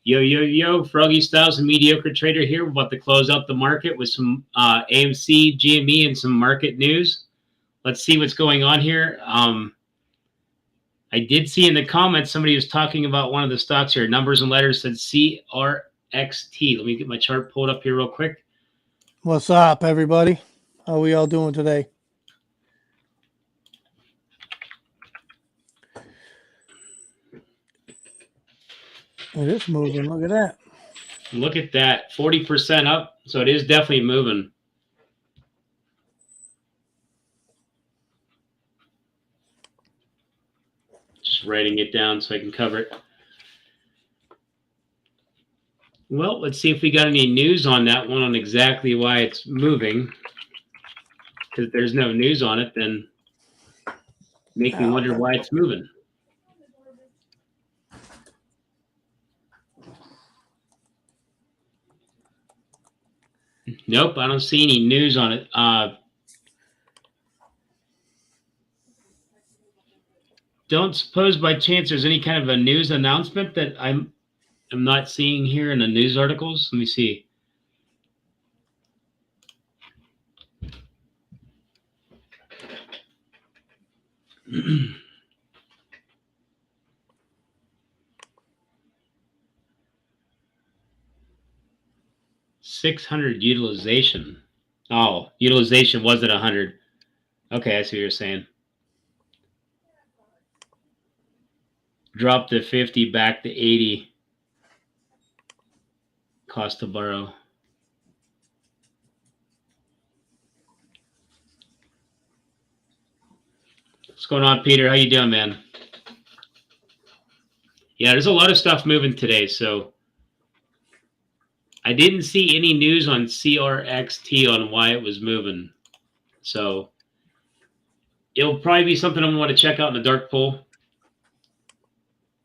Yo, yo, yo, Froggystyles and Mediocre Trader here. We're about to close out the market with some AMC, GME, and some market news. Let's see what's going on here. I did see in the comments somebody was talking about one of the stocks here. Numbers and letters said CRXT. Let me get my chart pulled up here real quick. What's up, everybody? How are we all doing today? It is moving. Look at that. Look at that. 40% up. So it is definitely moving. Just writing it down so I can cover it. Well, let's see if we got any news on that one on exactly why it's moving. Because if there's no news on it, then make me wonder why it's moving. Nope, I don't see any news on it. Don't suppose by chance there's any kind of a news announcement that I'm not seeing here in the news articles. Let me see. $600 utilization. Oh, utilization was at 100. Okay, I see what you're saying. Dropped to 50, back to 80. Cost to borrow. What's going on, Peter? How you doing, man? Yeah, there's a lot of stuff moving today, so I didn't see any news on CRXT on why it was moving. So it'll probably be something I'm going to want to check out in the Darkpool,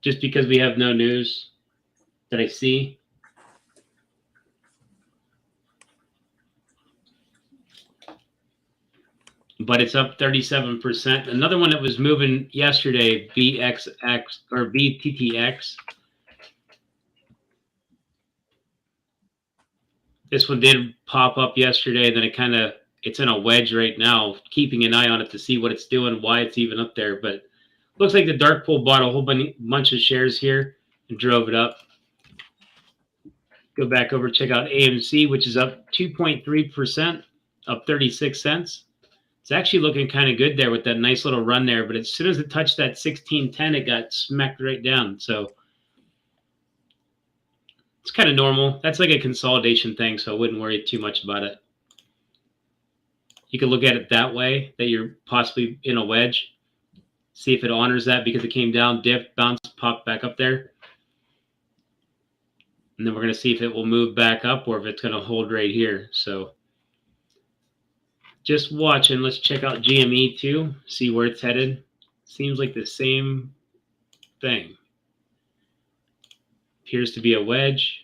just because we have no news that I see. But it's up 37%. Another one that was moving yesterday, BXX or BTTX. This one did pop up yesterday, then it's in a wedge right now, keeping an eye on it to see what it's doing, why it's even up there. But looks like the Darkpool bought a whole bunch of shares here and drove it up. Go back over, check out AMC, which is up 2.3%, up 36 cents. It's actually looking kind of good there with that nice little run there. But as soon as it touched that 1610, it got smacked right down. So it's kind of normal. That's like a consolidation thing, so I wouldn't worry too much about it. You could look at it that way, that you're possibly in a wedge. See if it honors that because it came down, dipped, bounced, popped back up there. And then we're going to see if it will move back up or if it's going to hold right here. So just watching. Let's check out GME too, see where it's headed. Seems like the same thing. Appears to be a wedge.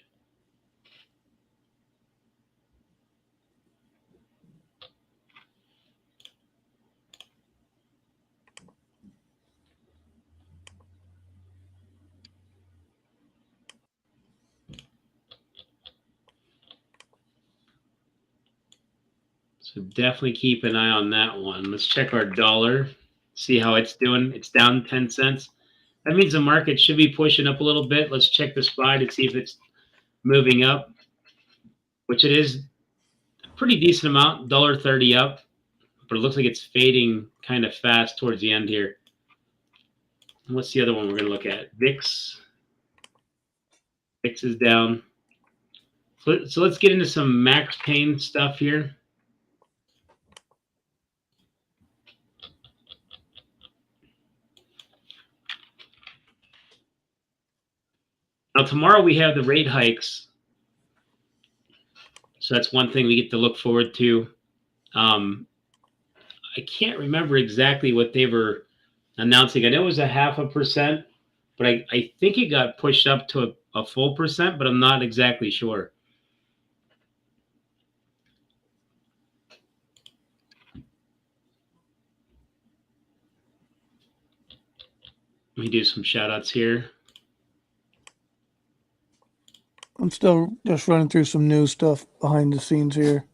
So definitely keep an eye on that one. Let's check our dollar, see how it's doing. It's down 10 cents. That means the market should be pushing up a little bit. Let's check the SPY to see if it's moving up, which it is a pretty decent amount, $1.30 up, but it looks like it's fading kind of fast towards the end here. And what's the other one we're going to look at? VIX. VIX is down. So let's get into some Max Pain stuff here. Now, tomorrow we have the rate hikes. So that's one thing we get to look forward to. I can't remember exactly what they were announcing. I know it was 0.5%, but I think it got pushed up to a full percent, but I'm not exactly sure. Let me do some shout outs here. I'm still just running through some new stuff behind the scenes here.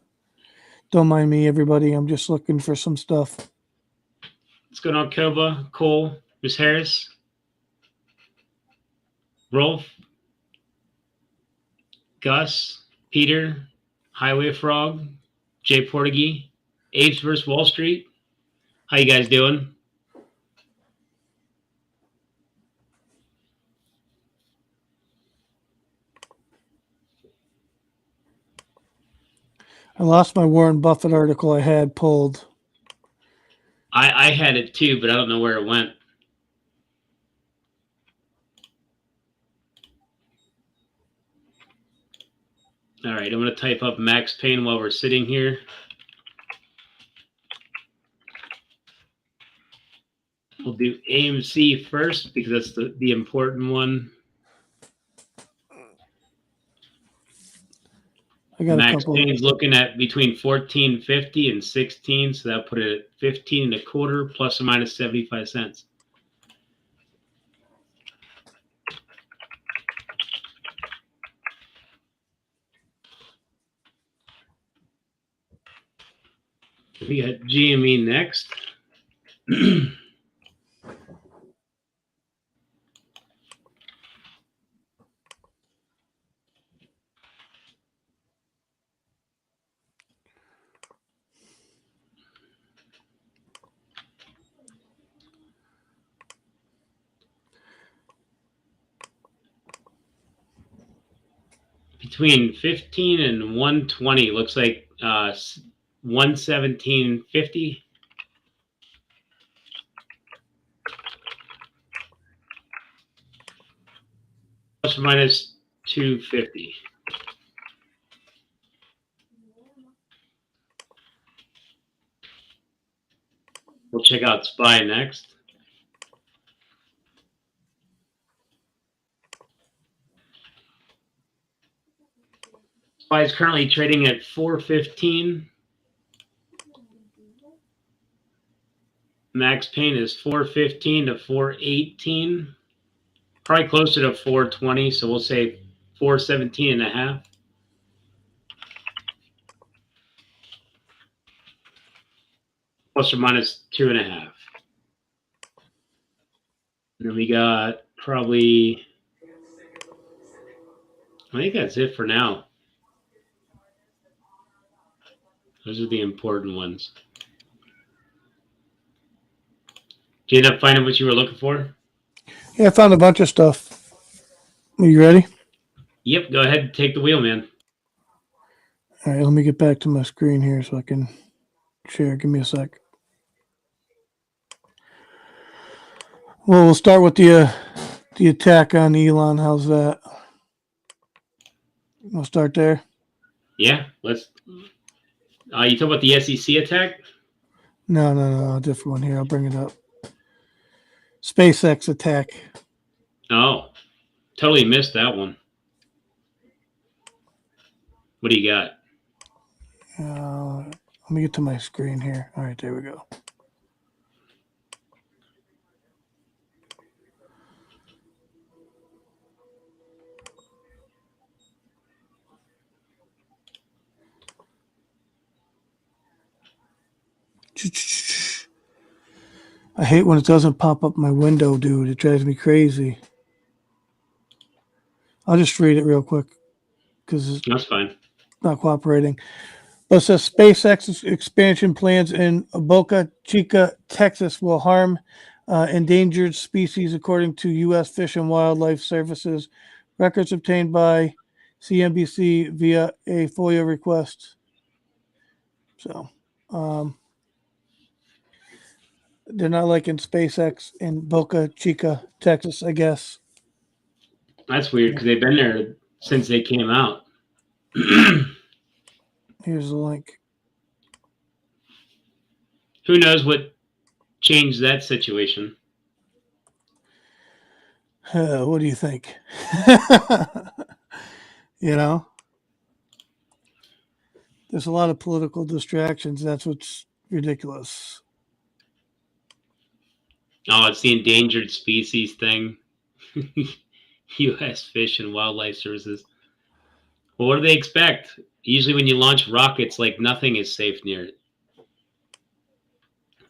Don't mind me, everybody. I'm just looking for some stuff. What's going on, Koba, Cole, Miss Harris, Rolf, Gus, Peter, Highway Frog, Jay Portuguese, Apes vs. Wall Street. How you guys doing? I lost my Warren Buffett article I had pulled. I had it too, but I don't know where it went. All right, I'm going to type up Max Payne while we're sitting here. We'll do AMC first because that's the important one. I got Max a couple. Payne's looking at between 14.50 and 16, so that'll put it at 15.25 plus or minus 75 cents. We got GME next. Between 15 and 120, looks like 117.50. Plus or minus 250. We'll check out SPY next. SPY is currently trading at 415. Max Payne is 415 to 418. Probably closer to 420, so we'll say 417 and a half. Plus or minus 2.5. And then we got probably, I think that's it for now. Those are the important ones. Did you end up finding what you were looking for? Yeah, I found a bunch of stuff. Are you ready? Yep, go ahead and take the wheel, man. All right, let me get back to my screen here so I can share. Give me a sec. Well, we'll start with the attack on Elon. How's that? We'll start there. Yeah, let's. You talk about the SEC attack? No, different one here. I'll bring it up. SpaceX attack. Oh, totally missed that one. What do you got? Let me get to my screen here. All right, there we go. I hate when it doesn't pop up my window, dude. It drives me crazy. I'll just read it real quick because That's fine. It's not cooperating. But it says SpaceX expansion plans in Boca Chica, Texas will harm endangered species, according to U.S. Fish and Wildlife Services. Records obtained by CNBC via a FOIA request. So they're not liking SpaceX in Boca Chica, Texas, I guess. That's weird because they've been there since they came out. Here's the link. Who knows what changed that situation? What do you think? You know, there's a lot of political distractions. That's what's ridiculous. Oh, it's the endangered species thing. U.S. Fish and Wildlife Services. Well, what do they expect? Usually when you launch rockets, like nothing is safe near it.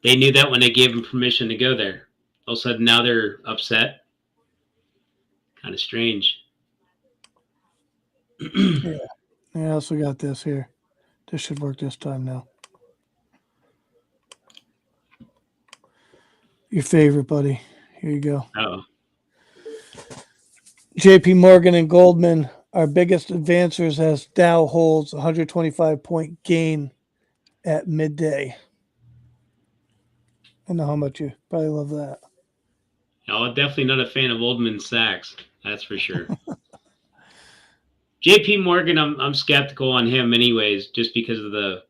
They knew that when they gave them permission to go there. All of a sudden now they're upset. Kind of strange. Yeah. I also got this here. This should work this time now. Your favorite, buddy. Here you go. Oh. JP Morgan and Goldman, our biggest advancers, as Dow holds 125-point gain at midday. I know how much you probably love that. No, definitely not a fan of Goldman Sachs. That's for sure. JP Morgan, I'm skeptical on him anyways, just because of the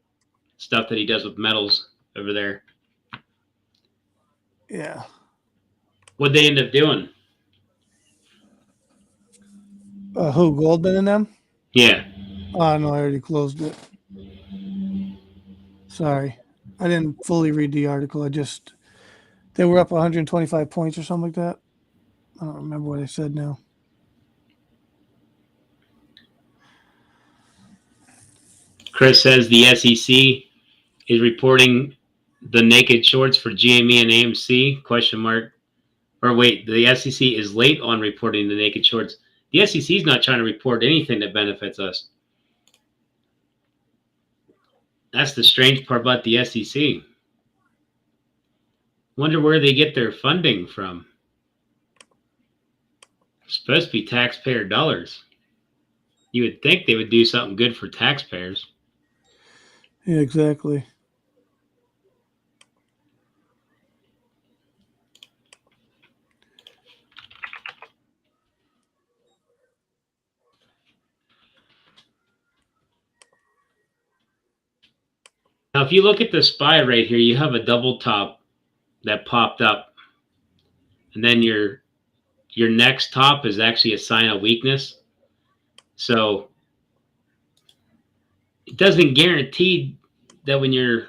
stuff that he does with metals over there. Yeah. What'd they end up doing? Who, Goldman and them? Yeah. Oh, no, I already closed it. Sorry. I didn't fully read the article. They were up 125 points or something like that. I don't remember what I said now. Chris says the SEC is reporting the naked shorts for GME and AMC, question mark. Or wait, the SEC is late on reporting the naked shorts. The SEC is not trying to report anything that benefits us. That's the strange part about the SEC. Wonder where they get their funding from. It's supposed to be taxpayer dollars. You would think they would do something good for taxpayers. Yeah, exactly. Now, if you look at the SPY right here, you have a double top that popped up. And then your next top is actually a sign of weakness. So it doesn't guarantee that when your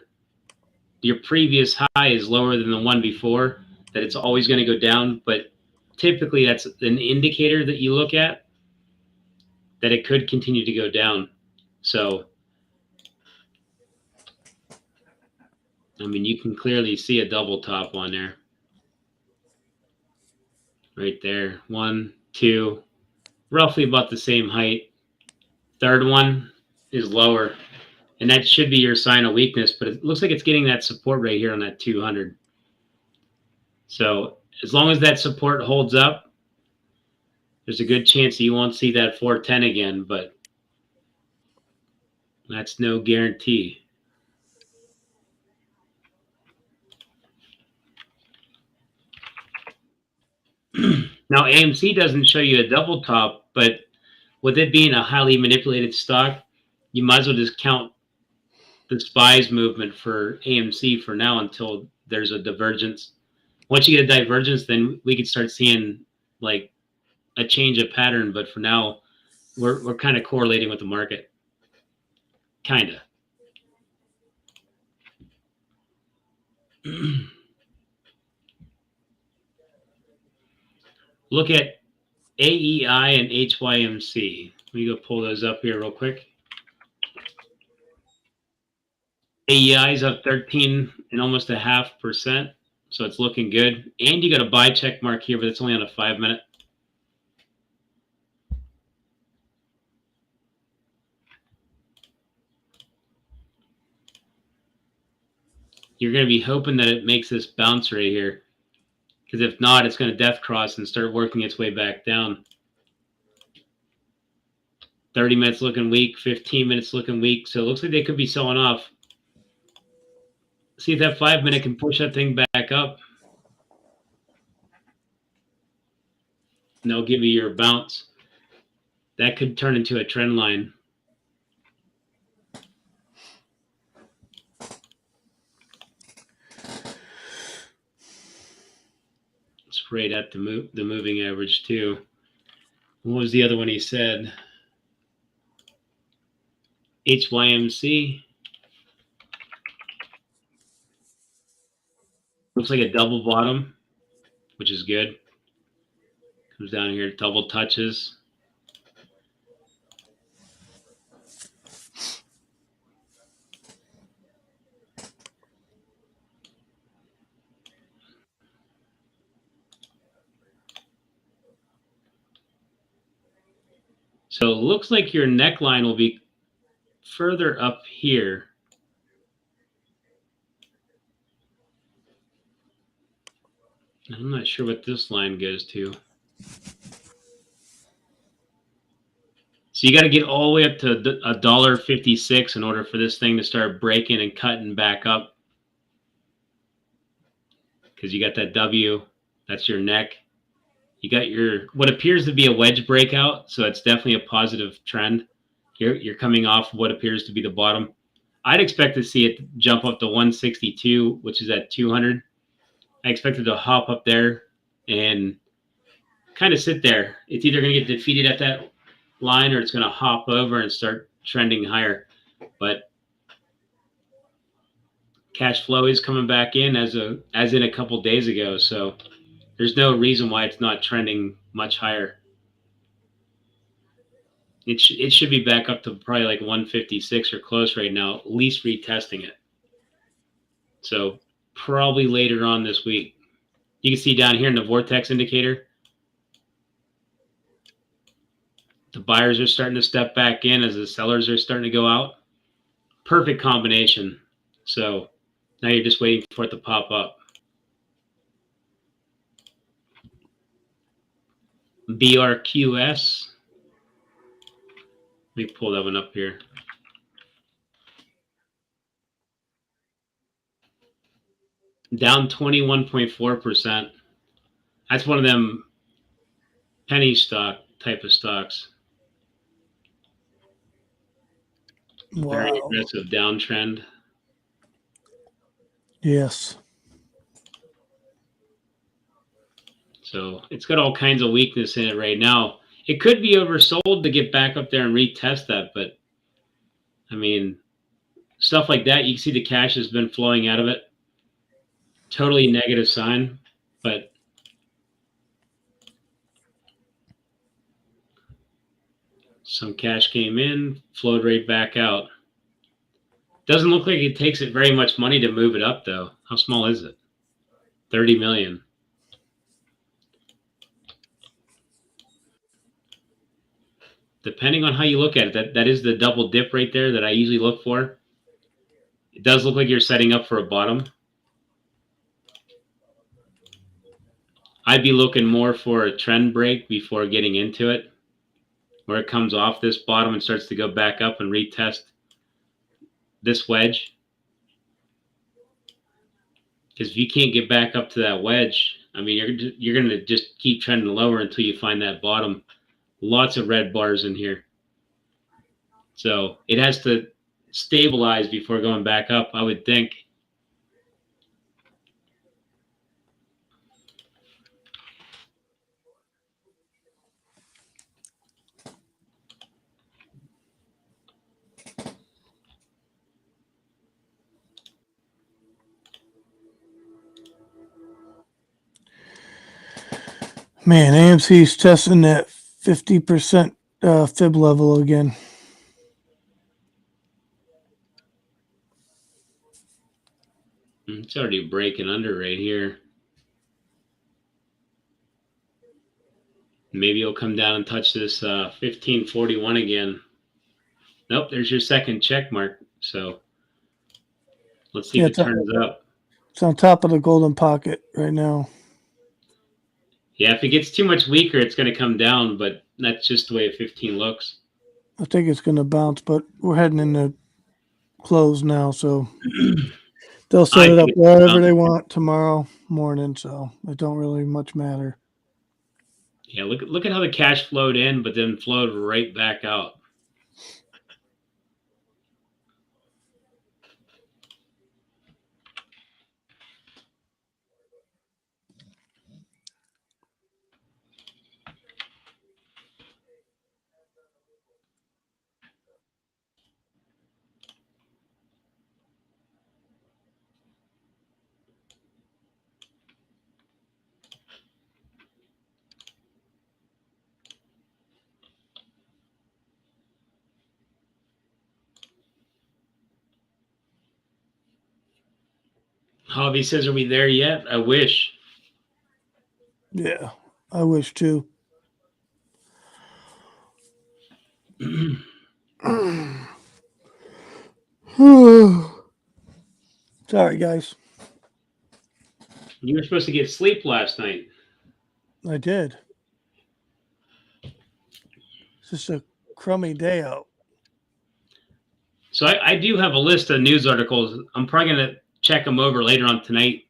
previous high is lower than the one before, that it's always going to go down. But typically that's an indicator that you look at that it could continue to go down. So, I mean, you can clearly see a double top on there. Right there. 1, 2, roughly about the same height. Third one is lower. And that should be your sign of weakness, but it looks like it's getting that support right here on that 200. So as long as that support holds up, there's a good chance that you won't see that 410 again, but that's no guarantee. Now, AMC doesn't show you a double top, but with it being a highly manipulated stock, you might as well just count the SPY's movement for AMC for now until there's a divergence. Once you get a divergence, then we could start seeing like a change of pattern. But for now, we're kind of correlating with the market. Kind of. Look at AEI and HYMC. Let me go pull those up here real quick. AEI is up 13 and almost 0.5%, so it's looking good. And you got a buy check mark here, but it's only on a 5-minute. You're going to be hoping that it makes this bounce right here, because if not, it's going to death cross and start working its way back down. 30 minutes looking weak, 15 minutes looking weak, so it looks like they could be selling off. See if that 5-minute can push that thing back up. And they'll give you your bounce. That could turn into a trend line. It's right at the moving average too. What was the other one he said? HYMC. Looks like a double bottom, which is good. Comes down here, double touches. So it looks like your neckline will be further up here. I'm not sure what this line goes to. So you got to get all the way up to $1.56 in order for this thing to start breaking and cutting back up. Because you got that W, that's your neck. You got your what appears to be a wedge breakout, so it's definitely a positive trend. You're coming off what appears to be the bottom. I'd expect to see it jump up to 162, which is at 200. I expect it to hop up there and kind of sit there. It's either going to get defeated at that line or it's going to hop over and start trending higher. But cash flow is coming back in as in a couple days ago, so there's no reason why it's not trending much higher. It should be back up to probably like 156 or close right now, at least retesting it. So probably later on this week. You can see down here in the vortex indicator, the buyers are starting to step back in as the sellers are starting to go out. Perfect combination. So now you're just waiting for it to pop up. BRQS. Let me pull that one up here. Down 21.4%. That's one of them penny stock type of stocks. Wow. Very aggressive downtrend. Yes. So it's got all kinds of weakness in it right now. It could be oversold to get back up there and retest that, but I mean, stuff like that, you can see the cash has been flowing out of it. Totally negative sign, but some cash came in, flowed right back out. Doesn't look like it takes it very much money to move it up, though. How small is it? 30 million. Depending on how you look at it, that is the double dip right there that I usually look for. It does look like you're setting up for a bottom. I'd be looking more for a trend break before getting into it, where it comes off this bottom and starts to go back up and retest this wedge. Because if you can't get back up to that wedge, I mean, you're going to just keep trending lower until you find that bottom. Lots of red bars in here. So it has to stabilize before going back up, I would think. Man, AMC's testing that 50% fib level again. It's already breaking under right here. Maybe it'll come down and touch this 1541 again. Nope, there's your second check mark. So let's see if it turns up. It's on top of the golden pocket right now. Yeah, if it gets too much weaker, it's going to come down, but that's just the way a 15 looks. I think it's going to bounce, but we're heading into close now, so they'll set it up wherever they want tomorrow morning, so it don't really much matter. Yeah, look at how the cash flowed in, but then flowed right back out. Javi says, are we there yet? I wish. Yeah, I wish too. Sorry, guys. You were supposed to get sleep last night. I did. It's just a crummy day out. So I do have a list of news articles. I'm probably going to check them over later on tonight.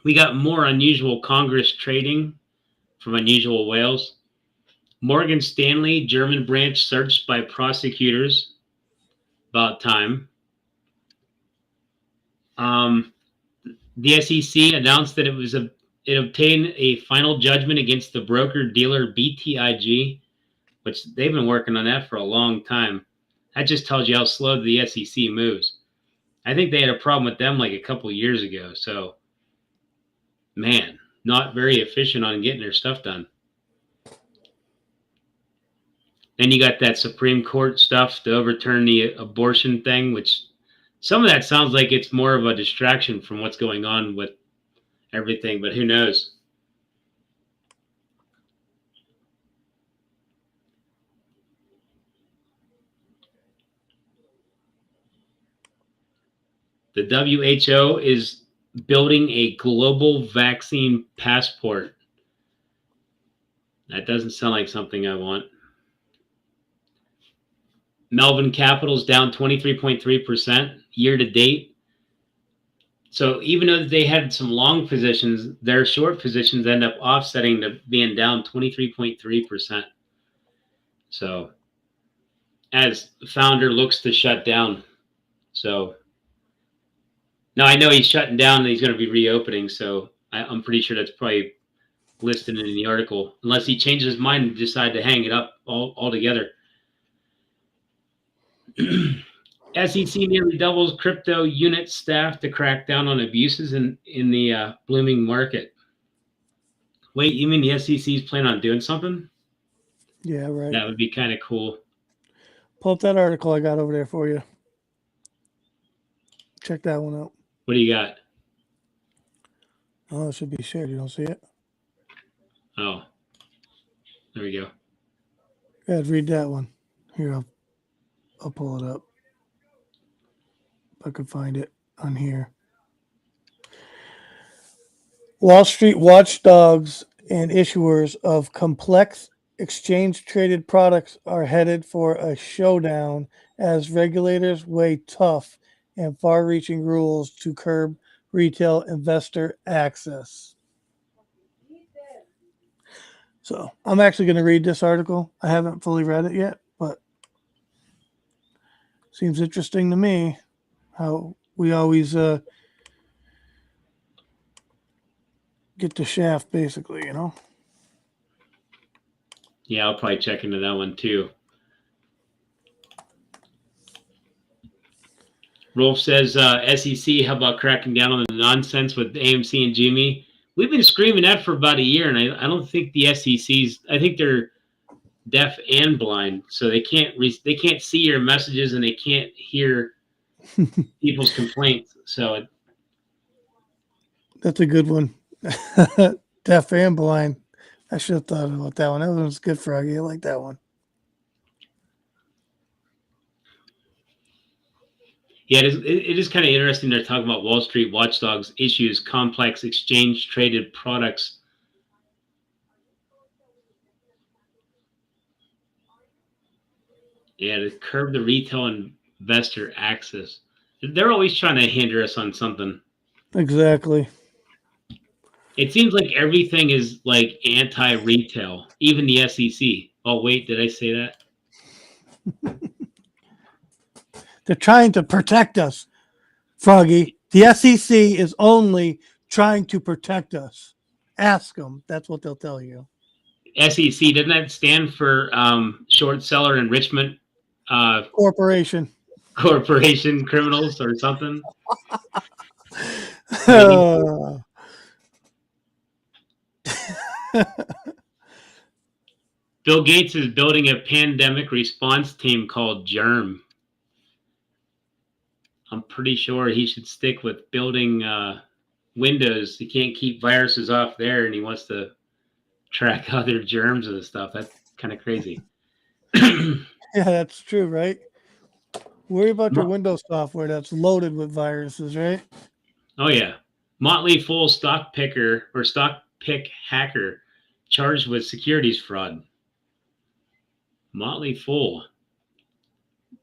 We got more unusual Congress trading from unusual whales. Morgan Stanley, German branch searched by prosecutors. About time. The SEC announced that it obtained a final judgment against the broker-dealer BTIG, which they've been working on that for a long time. That just tells you how slow the SEC moves. I think they had a problem with them like a couple of years ago. So, man, not very efficient on getting their stuff done. Then you got that Supreme Court stuff to overturn the abortion thing, which some of that sounds like it's more of a distraction from what's going on with everything, but who knows? The WHO is building a global vaccine passport. That doesn't sound like something I want. Melbourne Capital's down 23.3% year to date. So even though they had some long positions, their short positions end up offsetting to being down 23.3%. So as the founder looks to shut down. So now I know he's shutting down and he's going to be reopening. So I'm pretty sure that's probably listed in the article, unless he changes his mind and decide to hang it up altogether. SEC nearly doubles crypto unit staff to crack down on abuses in the blooming market. Wait, you mean the SEC's planning on doing something? Yeah, right. That would be kind of cool. Pull up that article I got over there for you. Check that one out. What do you got? Oh, it should be shared. You don't see it? Oh, there we go. Go ahead, read that one. Here, I'll pull it up. If I could find it on here. Wall Street watchdogs and issuers of complex exchange-traded products are headed for a showdown as regulators weigh tough and far-reaching rules to curb retail investor access. So I'm actually going to read this article. I haven't fully read it yet, but seems interesting to me how we always get the shaft, basically, you know? Yeah, I'll probably check into that one too. Rolf says, SEC, how about cracking down on the nonsense with AMC and Jimmy? We've been screaming that for about a year, and I don't think the SEC's. I think they're deaf and blind, so they can't see your messages and they can't hear people's complaints. So that's a good one. Deaf and blind. I should have thought about that one. That one was good, Froggy. I like that one. Yeah, it is kind of interesting. They're talking about Wall Street watchdogs issues complex exchange traded products. Yeah, to curb the retail investor access. They're always trying to hinder us on something. Exactly. It seems like everything is like anti-retail, even the SEC. Oh, wait, did I say that? They're trying to protect us, Froggy. The SEC is only trying to protect us. Ask them. That's what they'll tell you. SEC, doesn't that stand for short seller enrichment corporation criminals or something? Bill Gates is building a pandemic response team called GERM. I'm pretty sure he should stick with building Windows. He can't keep viruses off there, and he wants to track other germs and stuff. That's kind of crazy. Yeah, that's true, right? Worry about your Windows software that's loaded with viruses, right? Oh yeah. Motley Fool stock picker or stock pick hacker charged with securities fraud. Motley Fool.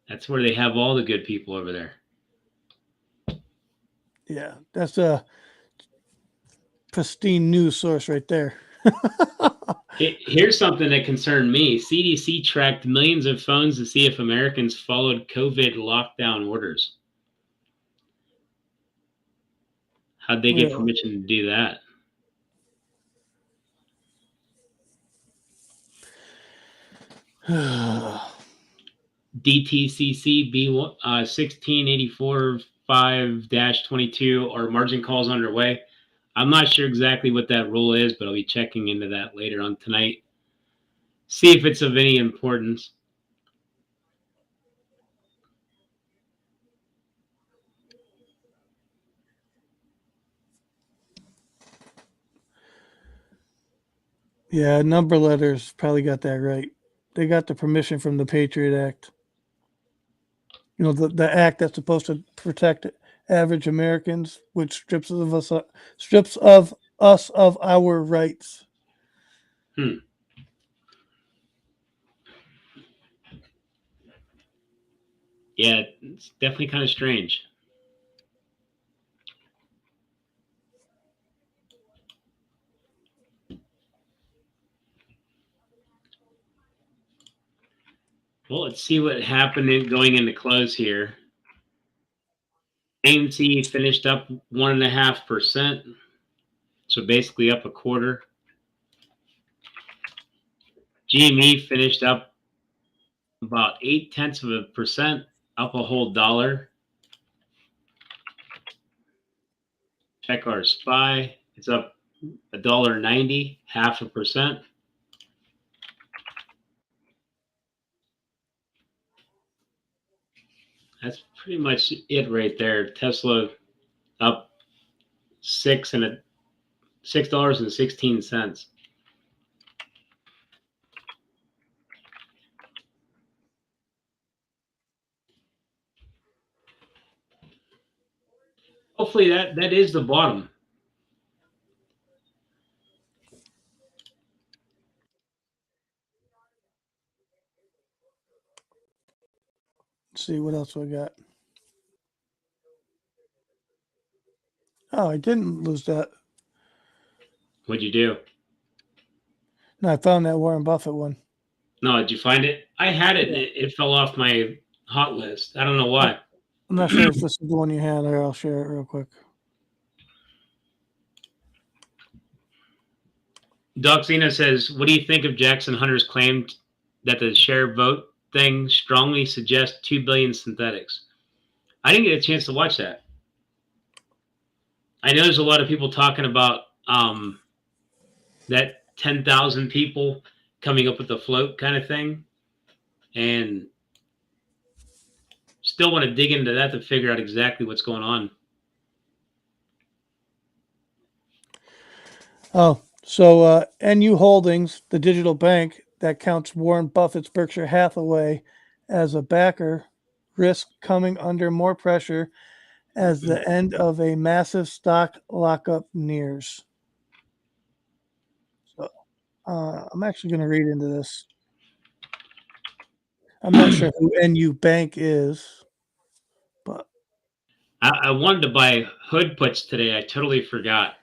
That's where they have all the good people over there. Yeah, that's a pristine news source right there. Here's something that concerned me. CDC tracked millions of phones to see if Americans followed COVID lockdown orders. How'd they get permission to do that? DTCC B16845-22 are margin calls underway. I'm not sure exactly what that rule is, but I'll be checking into that later on tonight. See if it's of any importance. Yeah, number letters probably got that right. They got the permission from the Patriot Act. You know, the act that's supposed to protect average Americans, which strips of us of our rights. Yeah, it's definitely kind of strange. Well, let's see what happened going into close here. AMC finished up 1.5%, so basically up a quarter. GME finished up about 0.8%, up a whole dollar. Check our SPY. It's up $1.90, 0.5%. That's pretty much it right there. Tesla up $6.16. Hopefully that is the bottom. Let's see what else we got. Oh, I didn't lose that. What'd you do? No, I found that Warren Buffett one. No, did you find it? I had it, and it fell off my hot list. I don't know why. I'm not sure if this is the one you had, or I'll share it real quick. Doxina says, what do you think of Jackson Hunter's claim that the share vote thing strongly suggests 2 billion synthetics? I didn't get a chance to watch that. I know there's a lot of people talking about that 10,000 people coming up with the float kind of thing, and still want to dig into that to figure out exactly what's going on. Oh, so NU Holdings, the digital bank that counts Warren Buffett's Berkshire Hathaway as a backer, risk coming under more pressure as the end of a massive stock lockup nears. So I'm actually going to read into this. I'm not sure who NU Bank is, but I wanted to buy hood puts today. I totally forgot.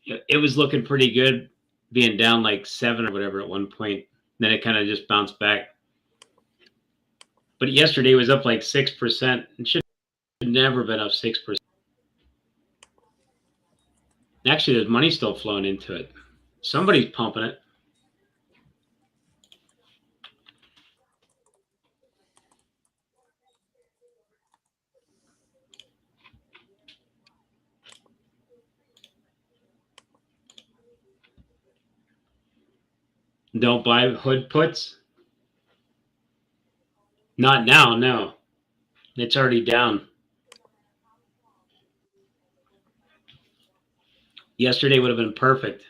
It was looking pretty good, being down like 7 or whatever at one point. Then it kind of just bounced back. But yesterday it was up like 6%. It should have never been up 6%. Actually, there's money still flowing into it. Somebody's pumping it. Don't buy hood puts. Not now, no. It's already down. Yesterday would have been perfect.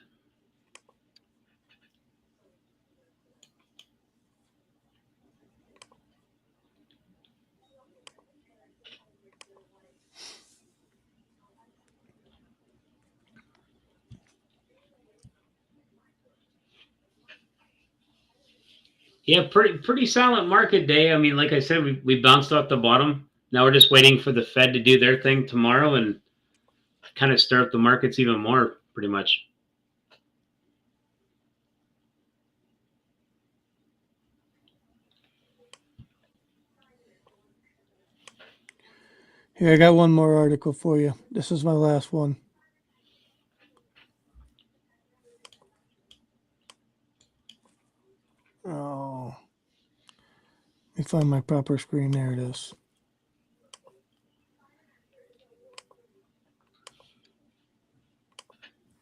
Yeah, pretty silent market day. I mean, like I said, we bounced off the bottom. Now we're just waiting for the Fed to do their thing tomorrow and kind of stir up the markets even more, pretty much. Here, I got one more article for you. This is my last one. Oh, let me find my proper screen. There it is.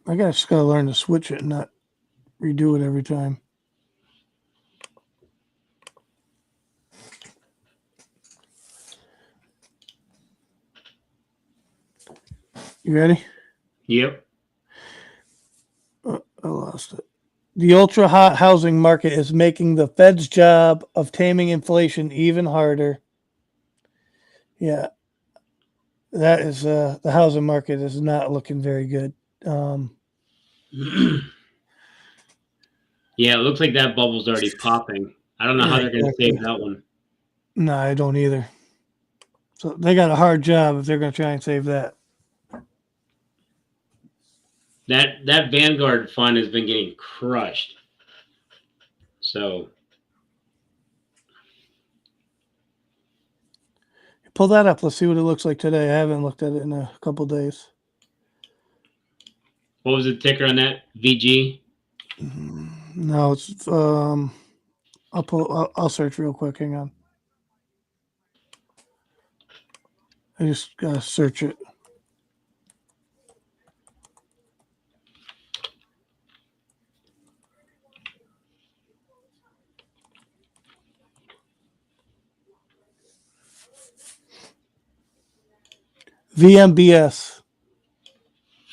Just gotta learn to switch it and not redo it every time. You ready? Yep. Oh, I lost it. The ultra hot housing market is making the Fed's job of taming inflation even harder. Yeah, that is the housing market is not looking very good. Yeah, it looks like that bubble's already popping. I don't know how they're going to save that one. No, I don't either. So they got a hard job if they're going to try and save that. That Vanguard fund has been getting crushed. So pull that up. Let's see what it looks like today. I haven't looked at it in a couple days. what was the ticker on that? VG? No, it's I'll search real quick. Hang on. I just gotta search it. VMBS.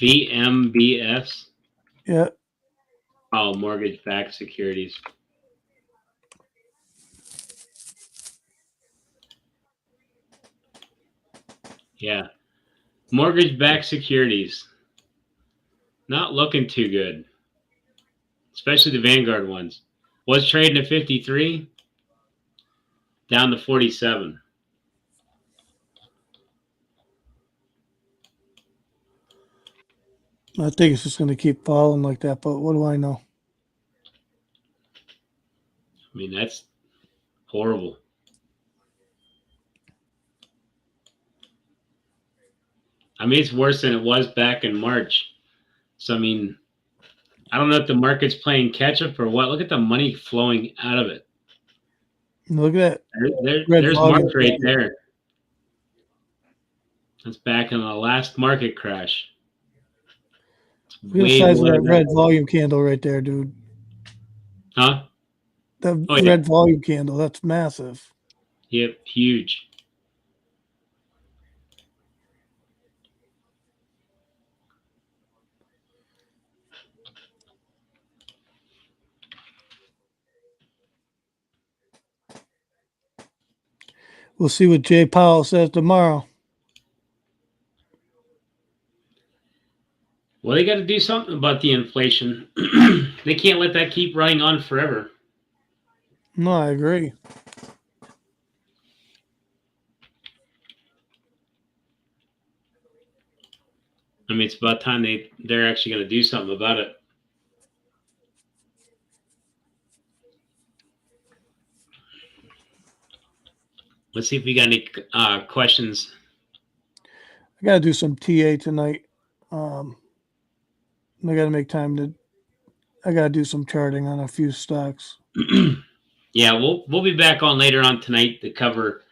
VMBS? Yeah. Oh, mortgage-backed securities. Yeah. Mortgage-backed securities. Not looking too good. Especially the Vanguard ones. Was trading at 53, down to 47. I think it's just going to keep falling like that, but what do I know? I mean, that's horrible. I mean, it's worse than it was back in March. So, I mean, I don't know if the market's playing catch up or what. Look at the money flowing out of it. Look at that. There's March right there. That's back in the last market crash. Look at the size of that red volume candle right there, dude. Huh? The red volume candle, that's massive. Yep, huge. We'll see what Jay Powell says tomorrow. Well, they got to do something about the inflation. They can't let that keep running on forever. No, I agree. I mean, it's about time they're actually going to do something about it. Let's see if we got any questions. I got to do some TA tonight. I got to make time I got to do some charting on a few stocks. Yeah, we'll be back on later on tonight to cover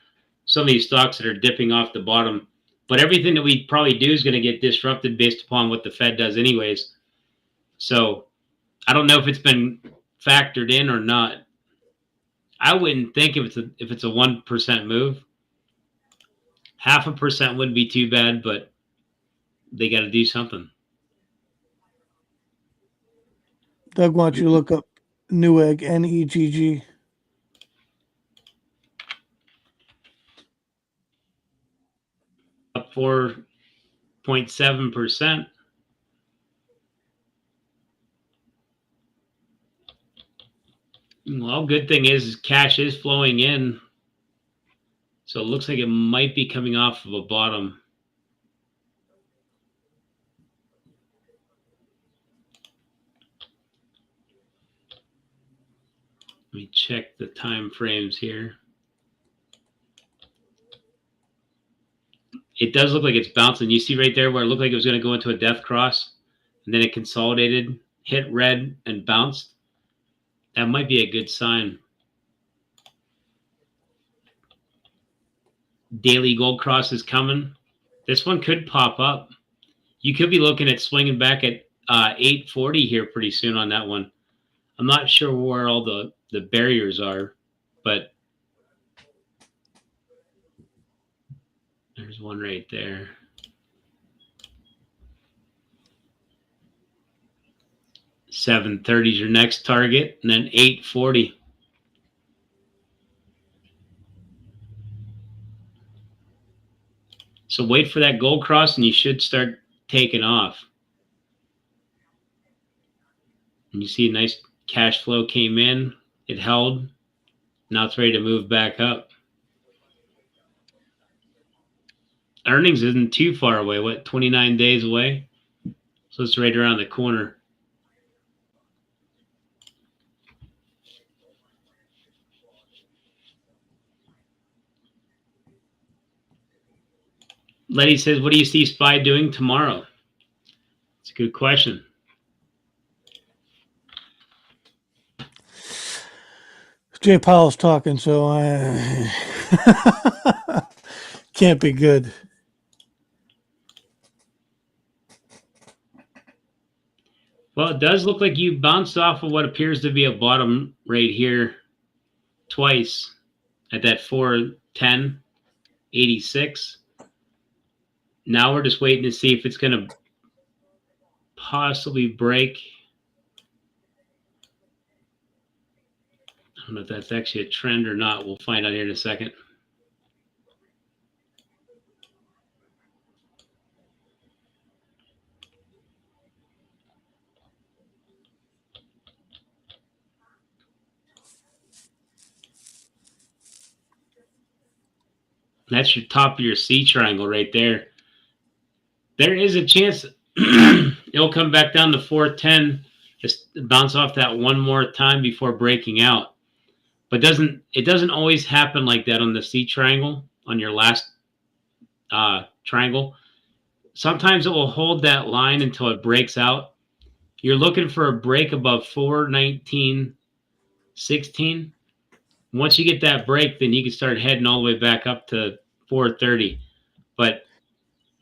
some of these stocks that are dipping off the bottom. But everything that we probably do is going to get disrupted based upon what the Fed does anyways. So I don't know if it's been factored in or not. I wouldn't think if it's a 1% move, 0.5% wouldn't be too bad, but they got to do something. Doug wants you to look up Newegg, NEGG. Up 4.7%. Well, good thing is cash is flowing in. So it looks like it might be coming off of a bottom. Let me check the time frames here. It does look like it's bouncing. You see right there where it looked like it was going to go into a death cross, and then it consolidated, hit red, and bounced. That might be a good sign. Daily gold cross is coming. This one could pop up. You could be looking at swinging back at 840 here pretty soon on that one. I'm not sure where all the barriers are, but there's one right there. $7.30 is your next target, and then 840. So wait for that gold cross, and you should start taking off. And you see a nice cash flow came in. It held. Now it's ready to move back up. Earnings isn't too far away. What, 29 days away? So it's right around the corner. Letty says, what do you see SPY doing tomorrow? It's a good question. Jay Powell's talking, so I can't be good. Well, it does look like you bounced off of what appears to be a bottom right here twice at that 410.86. Now we're just waiting to see if it's going to possibly break. I don't know if that's actually a trend or not. We'll find out here in a second. That's your top of your C triangle right there. There is a chance it'll come back down to 410, just bounce off that one more time before breaking out. But it doesn't always happen like that on the C triangle, on your last triangle. Sometimes it will hold that line until it breaks out. You're looking for a break above 419.16. Once you get that break, then you can start heading all the way back up to 430. But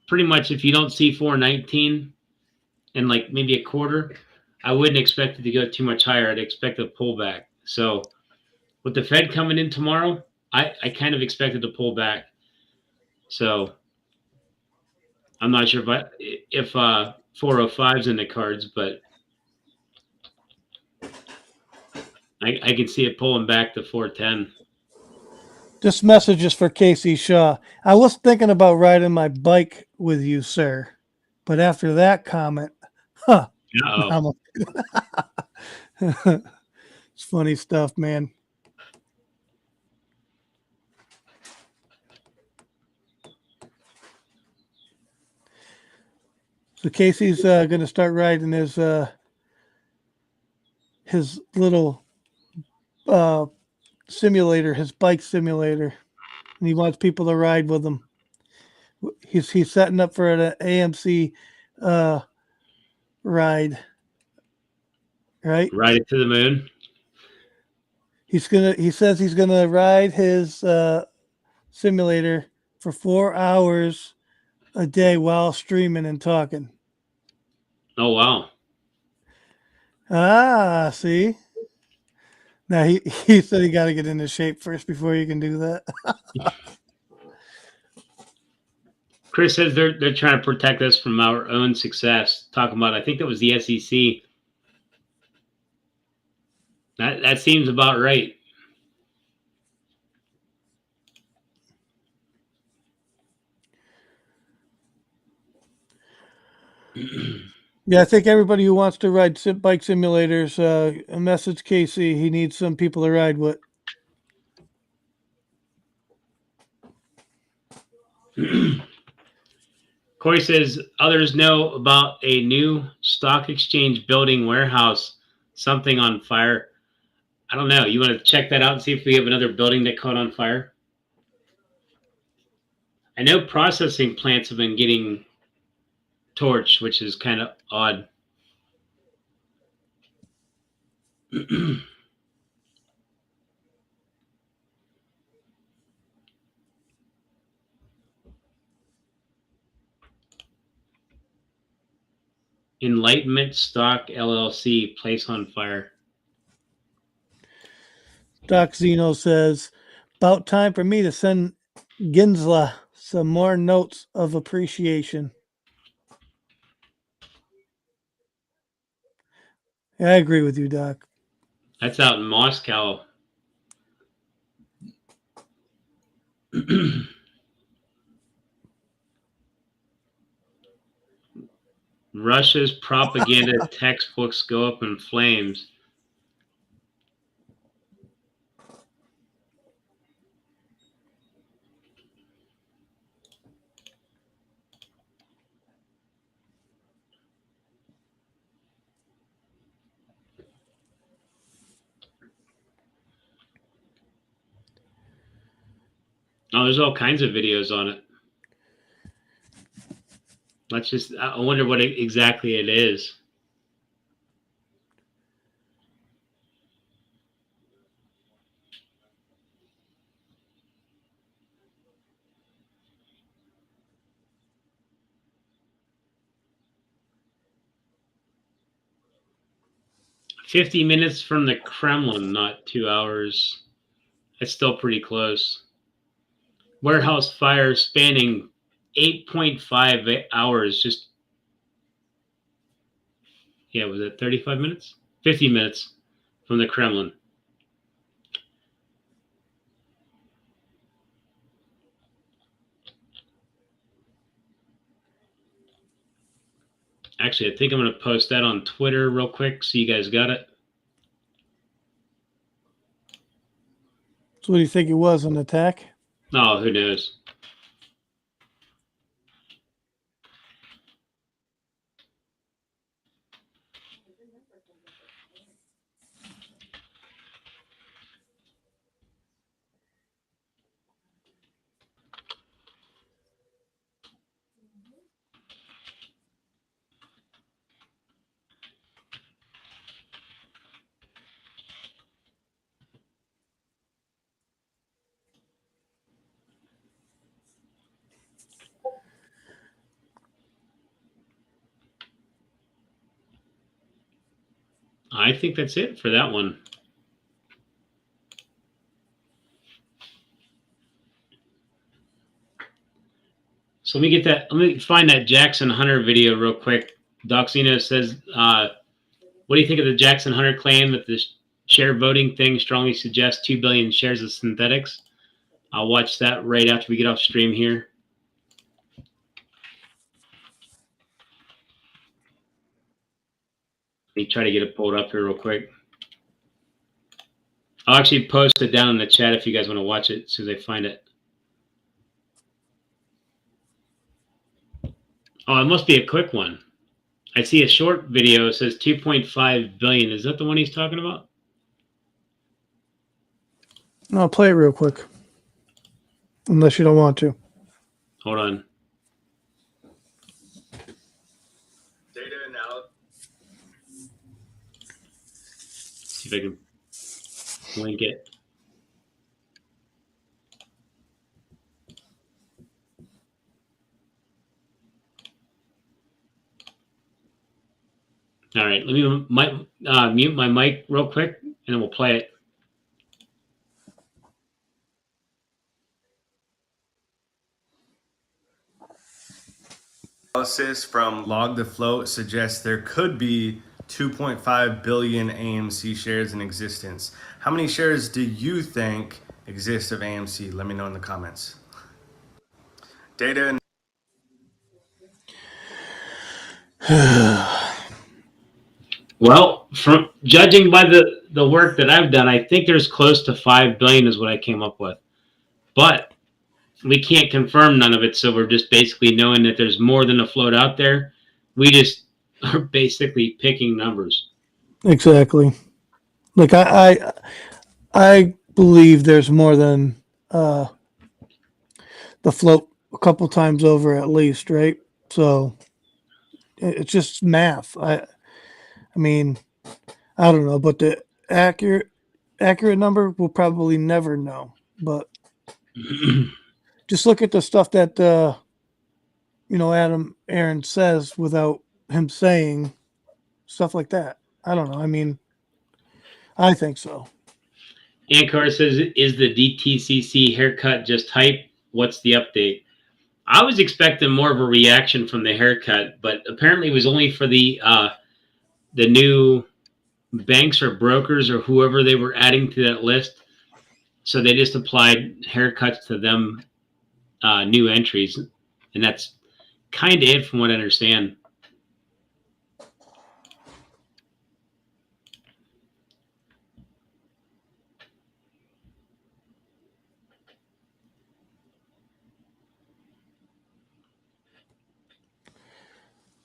pretty much if you don't see 419 in like maybe a quarter, I wouldn't expect it to go too much higher. I'd expect a pullback. So with the Fed coming in tomorrow, I kind of expected to pull back. So I'm not sure if 405's in the cards, but I can see it pulling back to 410. This message is for Casey Shaw. I was thinking about riding my bike with you, sir. But after that comment, Uh-oh. It's funny stuff, man. So Casey's going to start riding his little simulator, his bike simulator, and he wants people to ride with him. He's setting up for an AMC ride, right? Ride it to the moon. He says he's gonna ride his simulator for 4 hours a day while streaming and talking. Oh wow. Ah, see. Now he said he got to get into shape first before he can do that. Chris says they're trying to protect us from our own success. Talking about, I think that was the SEC. That seems about right. Yeah, I think everybody who wants to ride bike simulators, message Casey. He needs some people to ride with. Corey says others know about a new stock exchange building warehouse, something on fire. I don't know. You want to check that out and see if we have another building that caught on fire? I know processing plants have been getting torched, which is kind of odd. Enlightenment Stock LLC, place on fire. Doc Zeno says, about time for me to send Ginsla some more notes of appreciation. Yeah, I agree with you, Doc. That's out in Moscow. Russia's propaganda textbooks go up in flames. Oh, there's all kinds of videos on it. I wonder what exactly it is. "50 minutes from the Kremlin, not 2 hours." That's still pretty close. Warehouse fire spanning 8.5 hours. Was it 35 minutes? 50 minutes from the Kremlin. Actually, I think I'm going to post that on Twitter real quick so you guys got it. So what do you think it was, an attack? Oh, who knows? I think that's it for that one. So let me find that Jackson Hunter video real quick. Doxino says, what do you think of the Jackson Hunter claim that the share voting thing strongly suggests 2 billion shares of synthetics? I'll watch that right after we get off stream here. Let me try to get it pulled up here real quick. I'll actually post it down in the chat if you guys want to watch it as soon as I find it. Oh, it must be a quick one. I see a short video. It says 2.5 billion. Is that the one he's talking about? No, I'll play it real quick. Unless you don't want to. Hold on. Data now. See if I can link it. All right, let me mute my mic real quick, and then we'll play it. Analysis from Log the Float suggests there could be 2.5 billion AMC shares in existence. How many shares do you think exist of AMC? Let me know in the comments. Data. Well, from judging by the work that I've done, I think there's close to 5 billion is what I came up with. But we can't confirm none of it, so we're just basically knowing that there's more than a float out there. We just are basically picking numbers. Exactly. Like I believe there's more than the float a couple times over at least, right? So it's just math. I mean, I don't know, but the accurate number we'll probably never know. But just look at the stuff that Adam Aaron says without him saying stuff like that. I don't know. I mean, I think so. Ankar says, is the DTCC haircut just hype? What's the update? I was expecting more of a reaction from the haircut, but apparently it was only for the new banks or brokers or whoever they were adding to that list. So they just applied haircuts to them new entries, and that's kind of it from what I understand.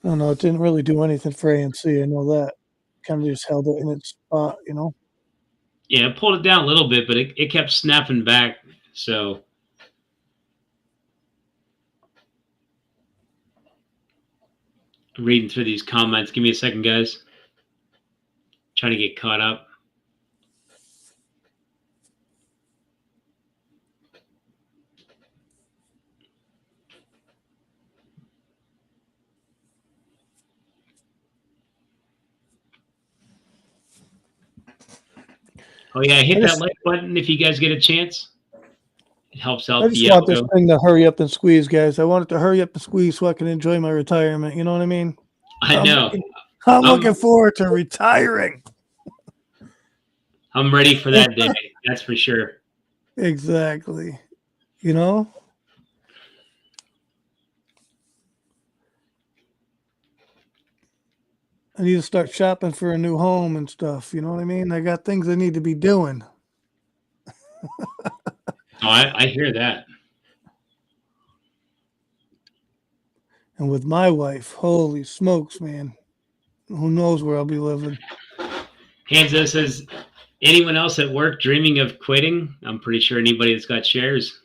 I don't know. It didn't really do anything for ANC. I know that. Kind of just held it in its spot, Yeah, it pulled it down a little bit, but it kept snapping back. So I'm reading through these comments. Give me a second, guys. Trying to get caught up. Oh yeah, hit that like button if you guys get a chance. It helps out I the just want this algo. thing to hurry up and squeeze, guys. I want it to hurry up and squeeze so I can enjoy my retirement. You know what I mean? I know. I'm looking forward to retiring. I'm ready for that day. That's for sure. Exactly. I need to start shopping for a new home and stuff. You know what I mean? I got things I need to be doing. Oh, I hear that. And with my wife, holy smokes, man. Who knows where I'll be living? Hanzo says, anyone else at work dreaming of quitting? I'm pretty sure anybody that's got shares.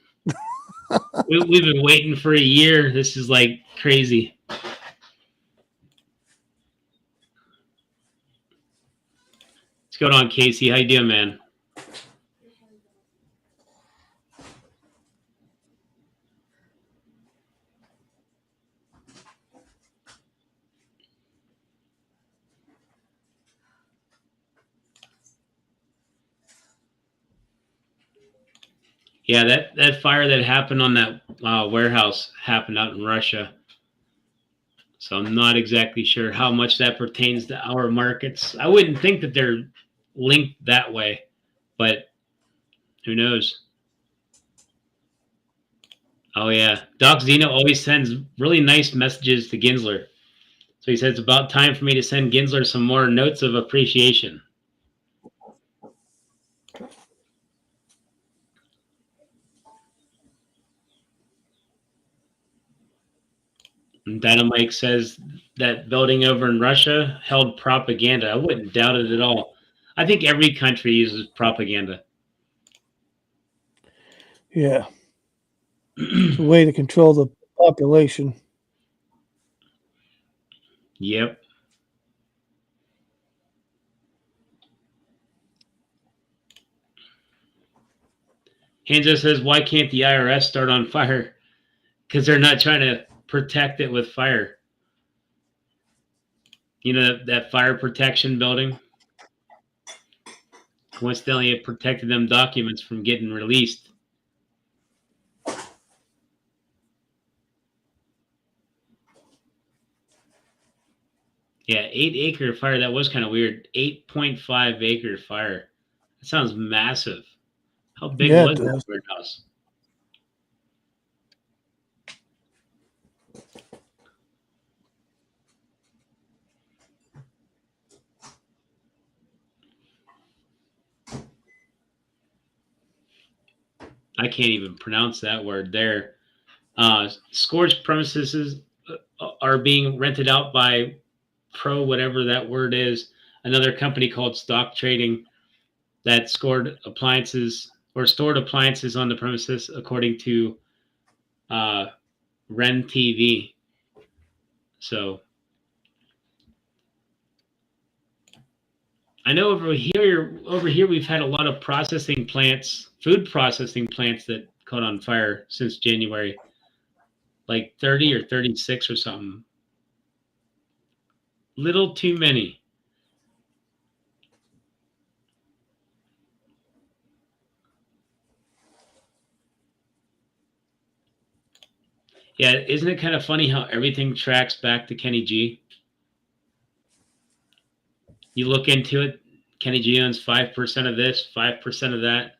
We've been waiting for a year. This is like crazy. What's going on, Casey? How you doing, man? Yeah, that fire that happened on that warehouse happened out in Russia. So I'm not exactly sure how much that pertains to our markets. I wouldn't think that they're linked that way, but who knows? Oh yeah, Doc Zeno always sends really nice messages to Ginsler. So he says it's about time for me to send Ginsler some more notes of appreciation. And Dynamite says that building over in Russia held propaganda. I wouldn't doubt it at all. I think every country uses propaganda. Yeah. It's a way to control the population. Yep. Hanzo says, why can't the IRS start on fire? Because they're not trying to protect it with fire. You know, that fire protection building? Coincidentally, it protected them documents from getting released. Yeah, 8-acre fire. That was kind of weird. 8.5 acre fire. That sounds massive. How big was that warehouse? I can't even pronounce that word there. Scourge premises are being rented out by Pro, whatever that word is, another company called Stock Trading that scored appliances or stored appliances on the premises, according to Ren TV. So I know over here we've had a lot of processing plants, food processing plants that caught on fire since January, like 30 or 36 or something. Little too many. Yeah, isn't it kind of funny how everything tracks back to Kenny G? You look into it, Kenny G owns 5% of this, 5% of that.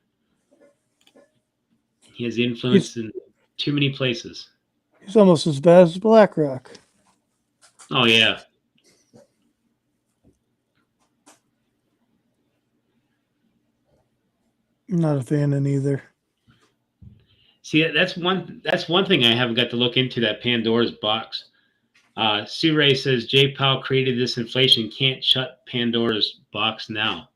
He has influence in too many places. He's almost as bad as BlackRock. Oh, yeah. Not a fan of neither. See, that's one thing I haven't got to look into, that Pandora's box. Sue Ray says Jay Powell created this inflation. Can't shut Pandora's box now.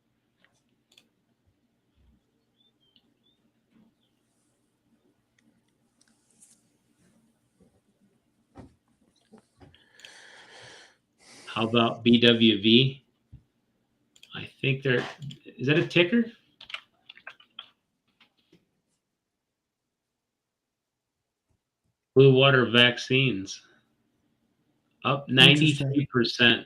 How about BWV? I think is that a ticker? Blue Water Vaccines. Up 93%.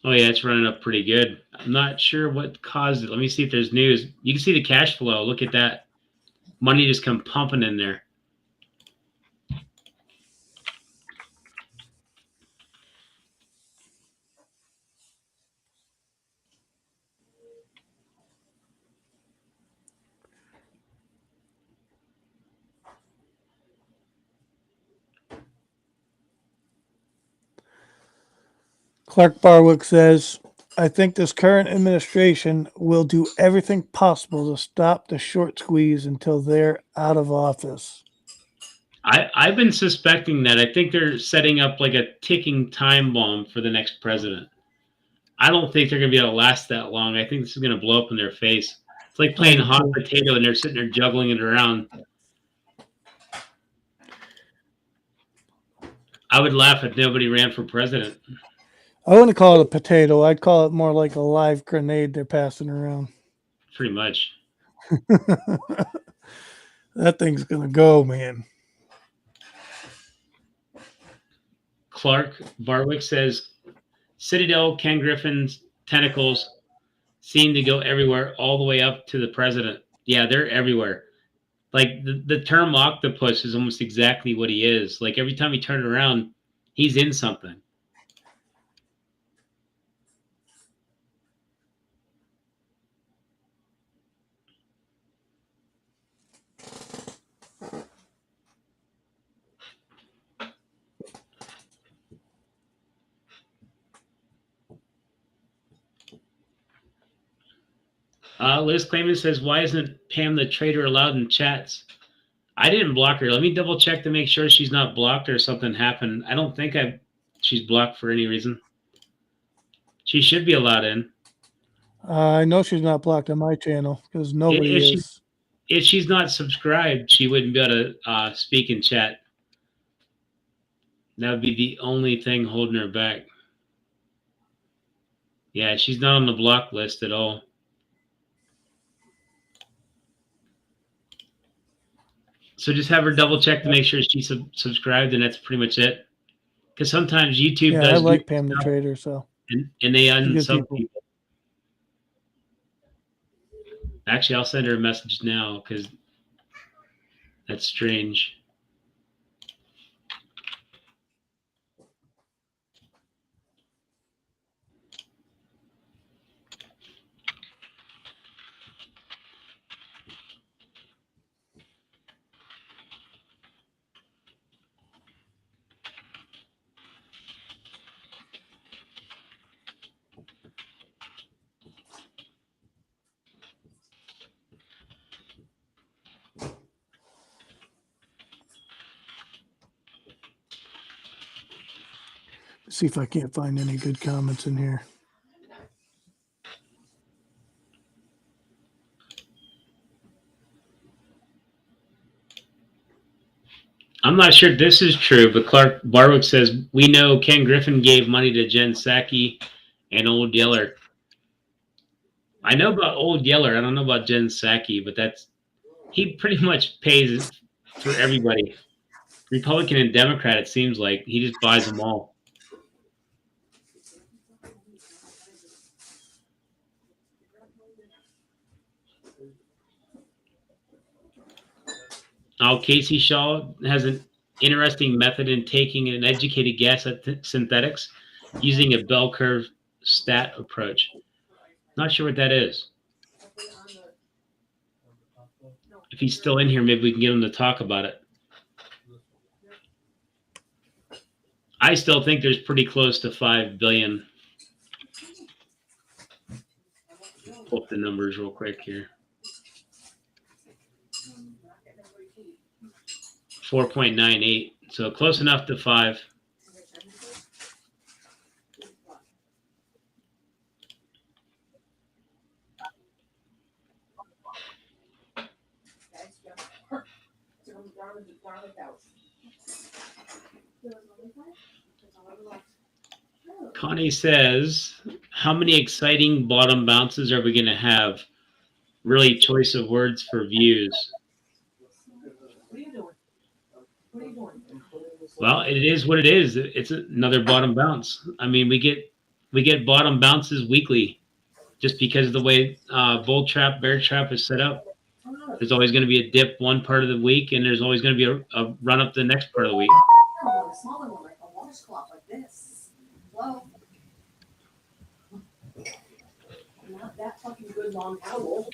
Oh, yeah, it's running up pretty good. I'm not sure what caused it. Let me see if there's news. You can see the cash flow. Look at that. Money just come pumping in there. Clark Barwick says, I think this current administration will do everything possible to stop the short squeeze until they're out of office. I've been suspecting that. I think they're setting up like a ticking time bomb for the next president. I don't think they're going to be able to last that long. I think this is going to blow up in their face. It's like playing hot potato and they're sitting there juggling it around. I would laugh if nobody ran for president. I wouldn't call it a potato. I'd call it more like a live grenade they're passing around. Pretty much. That thing's going to go, man. Clark Barwick says, Citadel, Ken Griffin's tentacles seem to go everywhere, all the way up to the president. Yeah, they're everywhere. Like the term octopus is almost exactly what he is. Like every time you turn it around, he's in something. Liz Clayman says, why isn't Pam the trader allowed in chats? I didn't block her. Let me double check to make sure she's not blocked or something happened. I don't think she's blocked for any reason. She should be allowed in. I know she's not blocked on my channel because nobody is. If she's not subscribed, she wouldn't be able to speak in chat. That would be the only thing holding her back. Yeah, she's not on the block list at all. So just have her double check to make sure she's subscribed, and that's pretty much it. Because sometimes YouTube does. I like Pam the Trader, so. And they unsub people. Actually, I'll send her a message now because that's strange. see if I can't find any good comments in here. I'm not sure if this is true, but Clark Barwick says, we know Ken Griffin gave money to Jen Psaki and Old Yeller. I know about Old Yeller. I don't know about Jen Psaki, but he pretty much pays for everybody. Republican and Democrat, it seems like. He just buys them all. Now, Casey Shaw has an interesting method in taking an educated guess at synthetics using a bell curve stat approach. Not sure what that is. If he's still in here, maybe we can get him to talk about it. I still think there's pretty close to 5 billion. Pull up the numbers real quick here. 4.98, so close enough to 5. Connie says, how many exciting bottom bounces are we going to have? Really choice of words for views. Well, it is what it is. It's another bottom bounce. I mean, we get bottom bounces weekly just because of the way bull trap, bear trap is set up. There's always going to be a dip one part of the week, and there's always going to be a run up the next part of the week. A smaller one, like a washcloth like this. Well, not that fucking good long towel.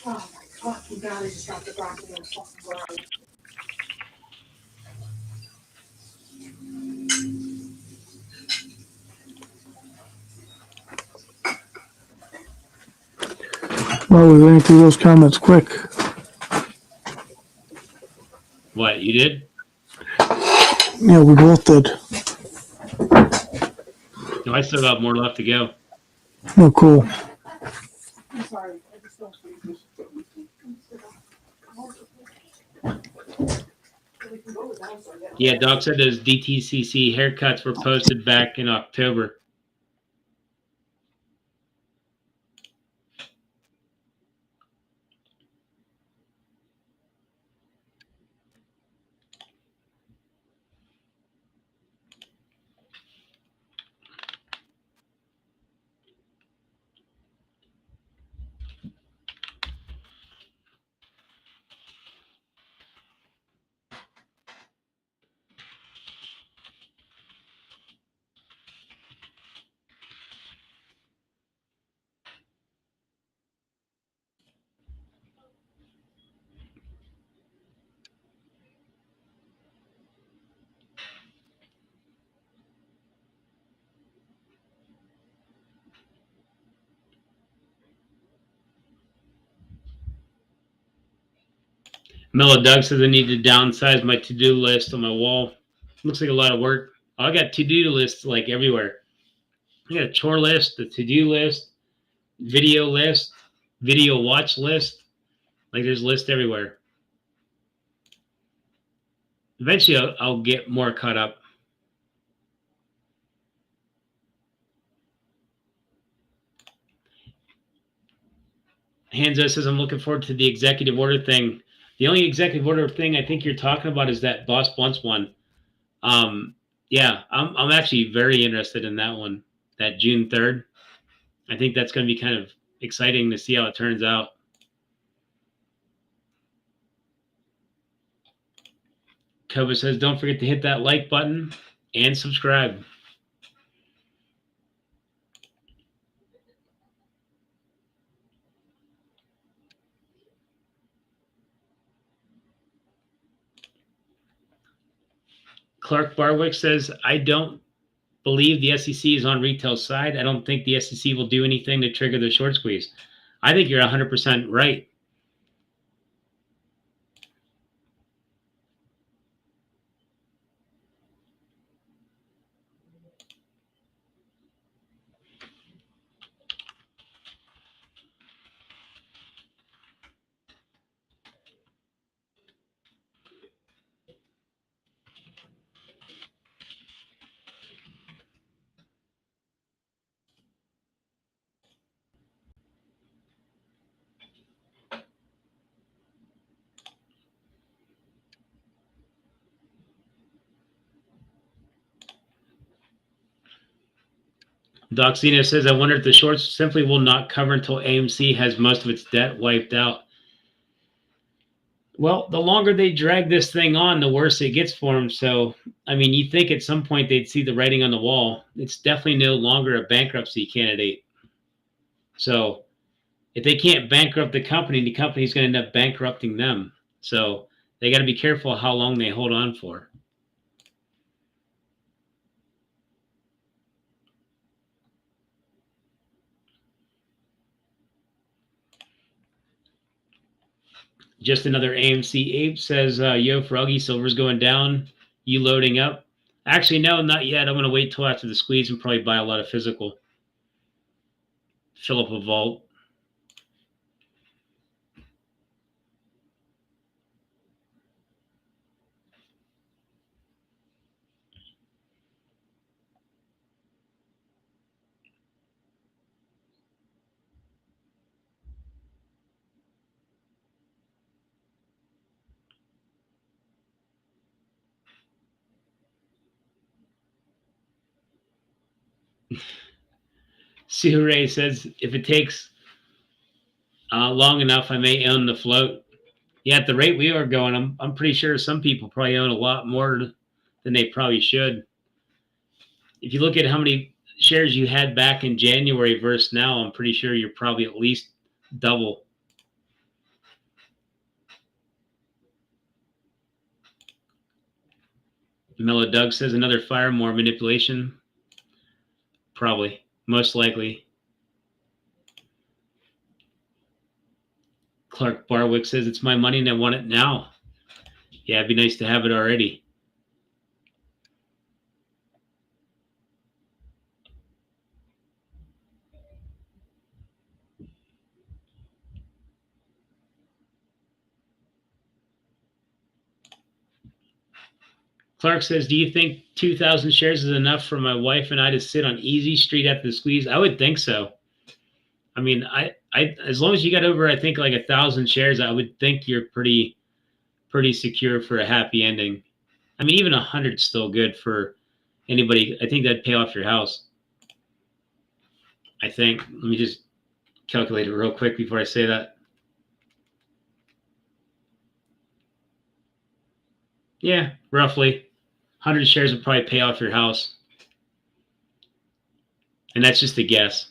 Oh my fucking god, I just dropped the broccoli on the fucking ground. Well, we ran through those comments quick. What, you did? Yeah, we both did. No, I still got more left to go. Oh, cool. I'm sorry, I just don't freeze. Yeah, Doc said those DTCC haircuts were posted back in October. Mellow Doug says I need to downsize my to-do list on my wall. Looks like a lot of work. I got to-do lists like everywhere. I got a chore list, a to-do list, video watch list. Like there's lists everywhere. Eventually I'll get more caught up. Hanzo says I'm looking forward to the executive order thing. The only executive order thing I think you're talking about is that Boss Blunts one. Yeah, I'm actually very interested in that one. That June 3rd. I think that's going to be kind of exciting to see how it turns out. Koba says, don't forget to hit that like button and subscribe. Clark Barwick says, I don't believe the SEC is on retail side. I don't think the SEC will do anything to trigger the short squeeze. I think you're 100% right. Doxina says, I wonder if the shorts simply will not cover until AMC has most of its debt wiped out. Well, the longer they drag this thing on, the worse it gets for them. So, I mean, you think at some point they'd see the writing on the wall. It's definitely no longer a bankruptcy candidate. So, if they can't bankrupt the company's going to end up bankrupting them. So, they got to be careful how long they hold on for. Just another AMC ape says, yo, Froggy, silver's going down. You loading up? Actually, no, not yet. I'm going to wait till after the squeeze and probably buy a lot of physical. Fill up a vault. Sue Ray says, if it takes long enough, I may own the float. Yeah, at the rate we are going, I'm pretty sure some people probably own a lot more than they probably should. If you look at how many shares you had back in January versus now, I'm pretty sure you're probably at least double. Mellow Doug says another fire, more manipulation. Probably, most likely. Clark Barwick says it's my money and I want it now. Yeah, it'd be nice to have it already. Clark says, do you think 2,000 shares is enough for my wife and I to sit on easy street after the squeeze? I would think so. I mean, I as long as you got over, I think like 1,000 shares, I would think you're pretty secure for a happy ending. I mean, even 100 is still good for anybody. I think that'd pay off your house. I think. Let me just calculate it real quick before I say that. Yeah, roughly 100 shares would probably pay off your house. And that's just a guess.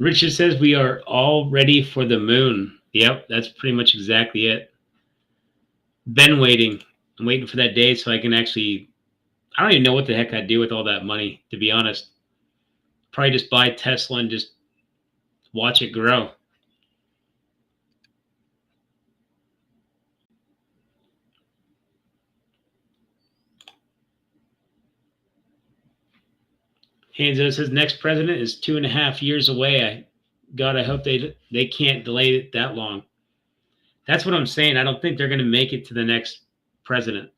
Richard says we are all ready for the moon. Yep, that's pretty much exactly it. Been waiting. I'm waiting for that day so I can actually, I don't even know what the heck I'd do with all that money, to be honest. Probably just buy Tesla and just watch it grow. Hanzo says next president is 2.5 years away. I hope they can't delay it that long. That's what I'm saying. I don't think they're going to make it to the next president.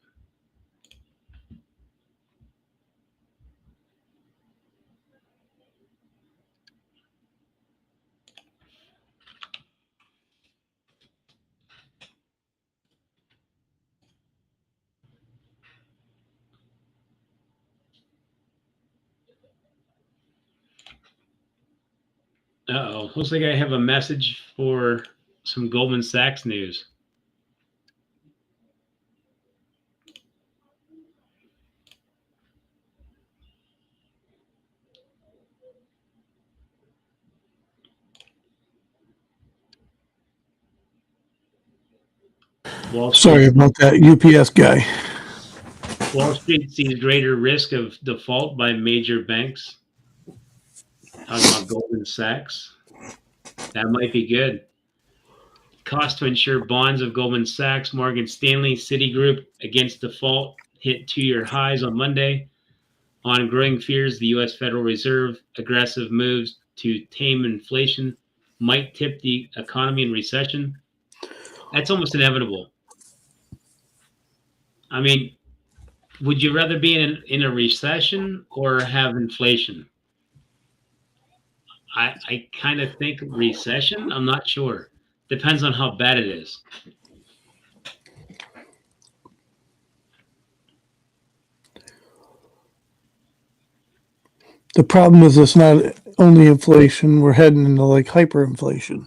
Uh-oh. Looks like I have a message for some Goldman Sachs news. Sorry about that UPS guy. Wall Street sees greater risk of default by major banks. Talking about Goldman Sachs. That might be good. Cost to insure bonds of Goldman Sachs, Morgan Stanley, Citigroup against default hit 2-year highs on Monday. On growing fears, the U.S. Federal Reserve aggressive moves to tame inflation might tip the economy in recession. That's almost inevitable. I mean, would you rather be in a recession or have inflation? I kind of think recession. I'm not sure. Depends on how bad it is. The problem is it's not only inflation. We're heading into like hyperinflation.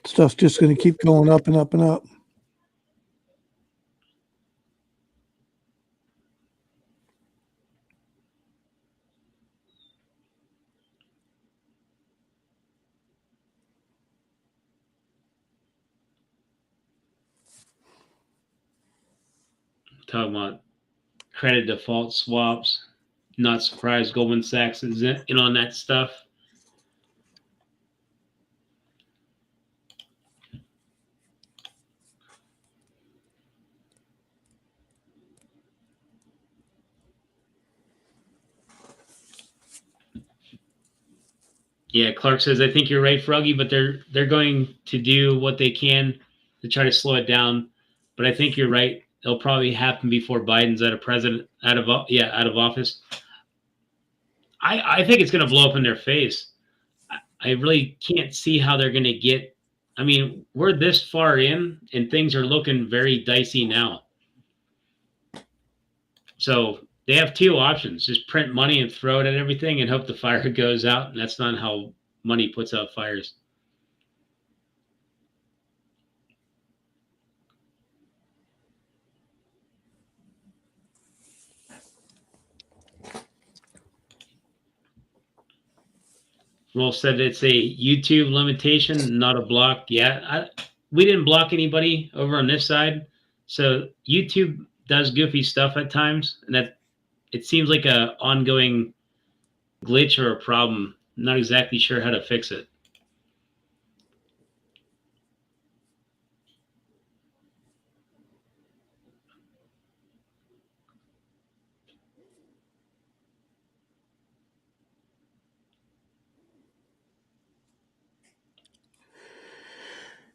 Stuff's just going to keep going up and up and up. Talking about credit default swaps. Not surprised Goldman Sachs is in on that stuff. Yeah, Clark says, I think you're right, Froggy, but they're going to do what they can to try to slow it down. But I think you're right. It'll probably happen before Biden's out of office. I think it's going to blow up in their face. I really can't see how they're going to get. I mean, we're this far in, and things are looking very dicey now. So they have two options: just print money and throw it at everything and hope the fire goes out. And that's not how money puts out fires. Wolf said it's a YouTube limitation, not a block. Yeah, we didn't block anybody over on this side. So YouTube does goofy stuff at times, and that it seems like a ongoing glitch or a problem. I'm not exactly sure how to fix it.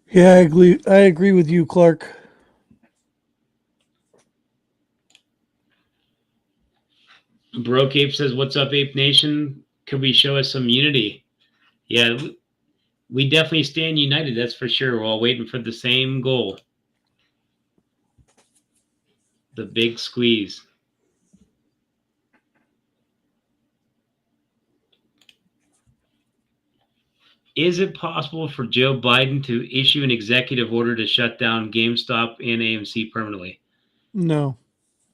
Yeah, I agree with you, Clark. Broke Ape says, "What's up, Ape Nation? Could we show us some unity?" Yeah, we definitely stand united. That's for sure. We're all waiting for the same goal. The big squeeze. Is it possible for Joe Biden to issue an executive order to shut down GameStop and AMC permanently? No.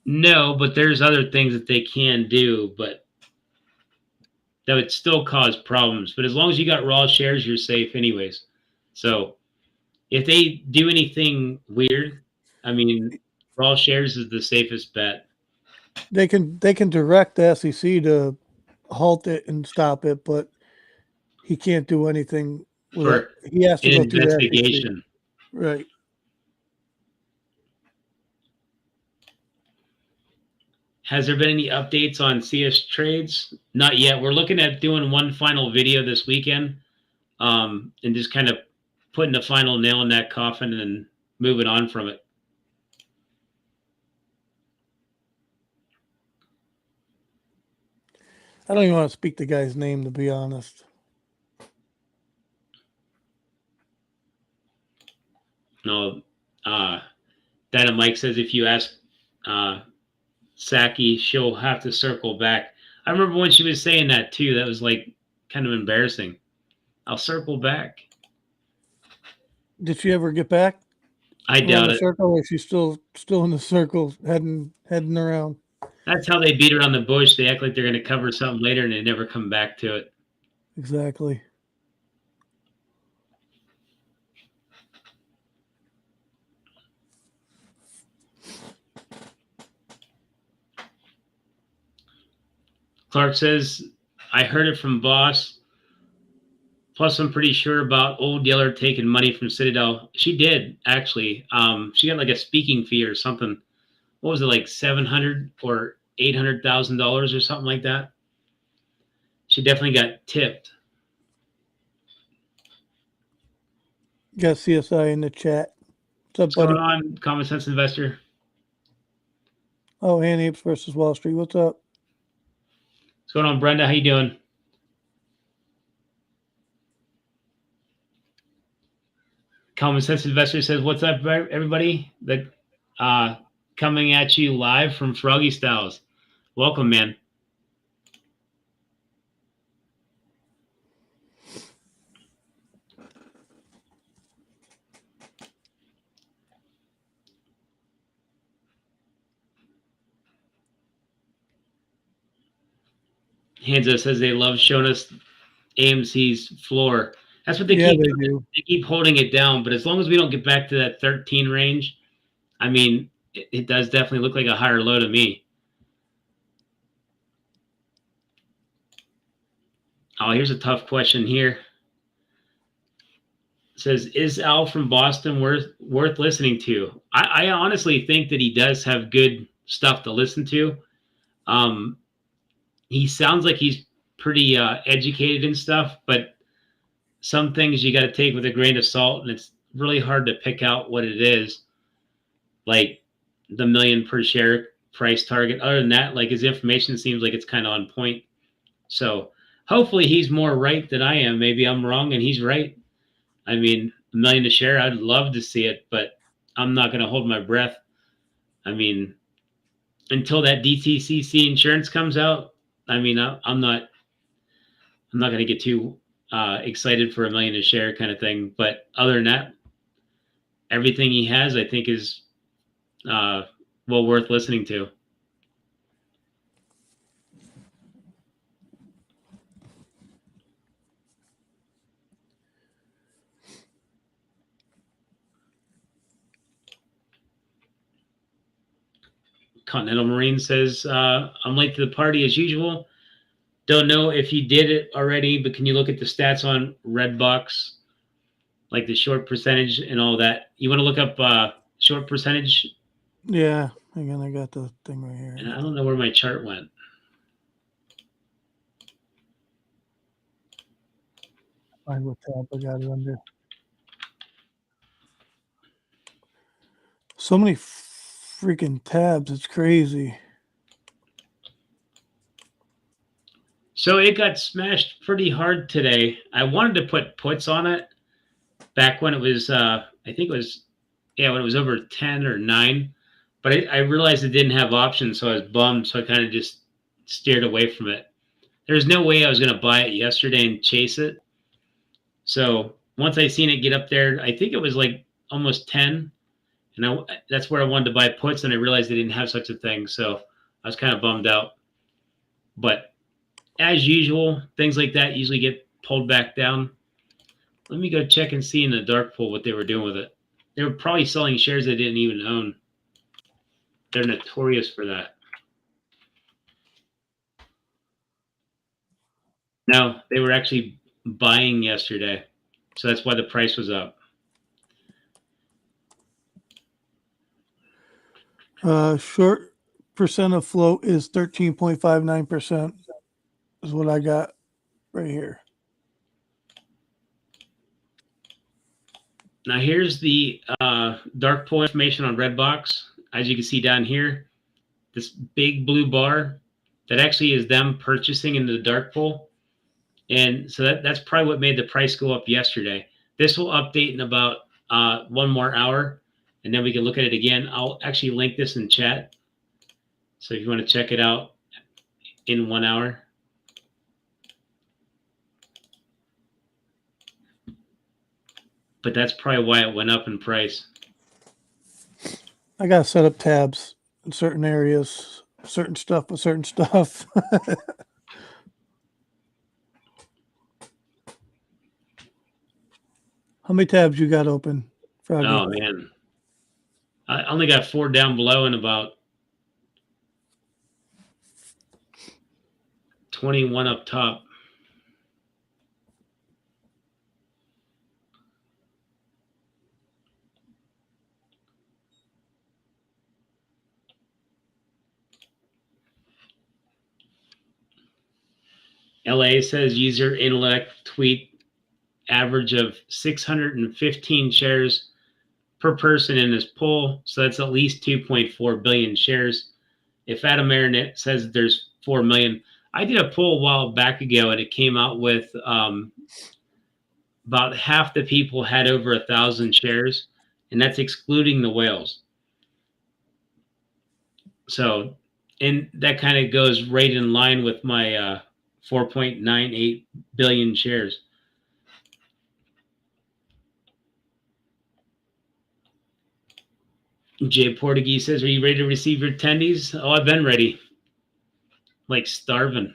No, but there's other things that they can do, but that would still cause problems. But as long as you got raw shares, you're safe anyways. So if they do anything weird, I mean, raw shares is the safest bet. They can direct the SEC to halt it and stop it, but he can't do anything with For it. He has to an go through the SEC. investigation. Right. Has there been any updates on CS trades? Not yet. We're looking at doing one final video this weekend, and just kind of putting the final nail in that coffin and moving on from it. I don't even want to speak the guy's name, to be honest. No, Dynamite says if you ask Saki, she'll have to circle back. I remember when she was saying that too. That was like kind of embarrassing. I'll circle back. Did she ever get back? I doubt the it. circle, or is she still in the circle, heading around? That's how they beat around the bush. They act like they're going to cover something later, and they never come back to it. Exactly. Clark says, I heard it from boss. Plus, I'm pretty sure about old Yeller taking money from Citadel. She did, actually. She got like a speaking fee or something. What was it, like $700,000 or $800,000 or something like that? She definitely got tipped. Got CSI in the chat. What's up, What's buddy? going on, Common Sense Investor? Oh, and Apes versus Wall Street. What's up? What's going on, Brenda? How you doing? Common Sense Investor says, what's up, everybody? Coming at you live from Froggystyles. Welcome, man. Hanzo says they love showing us AMC's floor. That's what they keep doing. Do. They keep holding it down, but as long as we don't get back to that 13 range, I mean, it does definitely look like a higher low to me. Oh, here's a tough question here. It says, is Al from Boston worth listening to? I honestly think that he does have good stuff to listen to. He sounds like he's pretty educated and stuff, but some things you got to take with a grain of salt, and it's really hard to pick out what it is. Like the million per share price target. Other than that, like his information seems like it's kind of on point. So hopefully he's more right than I am. Maybe I'm wrong and he's right. I mean, a million a share, I'd love to see it, but I'm not going to hold my breath. I mean, until that DTCC insurance comes out, I mean, I'm not going to get too excited for a million a share kind of thing. But other than that, everything he has, I think, is well worth listening to. Continental Marine says, I'm late to the party as usual. Don't know if you did it already, but can you look at the stats on Redbox, like the short percentage and all that? You want to look up short percentage? Yeah. Hang on, I got the thing right here. And I don't know where my chart went. Find what tab I got it under. So many freaking tabs. It's crazy. So it got smashed pretty hard today. I wanted to put puts on it back when it was, I think it was, when it was over 10 or 9. But I realized it didn't have options, so I was bummed. So I kind of just steered away from it. There's no way I was going to buy it yesterday and chase it. So once I seen it get up there, I think it was like almost 10. And that's where I wanted to buy puts, and I realized they didn't have such a thing. So I was kind of bummed out. But as usual, things like that usually get pulled back down. Let me go check and see in the Darkpool what they were doing with it. They were probably selling shares they didn't even own. They're notorious for that. No, they were actually buying yesterday. So that's why the price was up. Short percent of float is 13.59%. Is what I got right here. Now here's the dark pool information on Redbox. As you can see down here, this big blue bar, that actually is them purchasing into the dark pool. And so that's probably what made the price go up yesterday. This will update in about 1 more hour, and then we can look at it again. I'll actually link this in chat. So if you want to check it out in 1 hour. But that's probably why it went up in price. I got to set up tabs in certain areas, certain stuff with certain stuff. How many tabs you got open, Froggy? Oh, man. I only got 4 down below and about 21 up top. LA says user intellect tweet average of 615 shares per person in this poll. So that's at least 2.4 billion shares. If Adam Marinette says there's 4 million, I did a poll a while back ago and it came out with about half the people had over 1,000 shares, and that's excluding the whales. So, and that kind of goes right in line with my 4.98 billion shares. Jay Portuguese says, are you ready to receive your tendies? Oh, I've been ready. Like starving.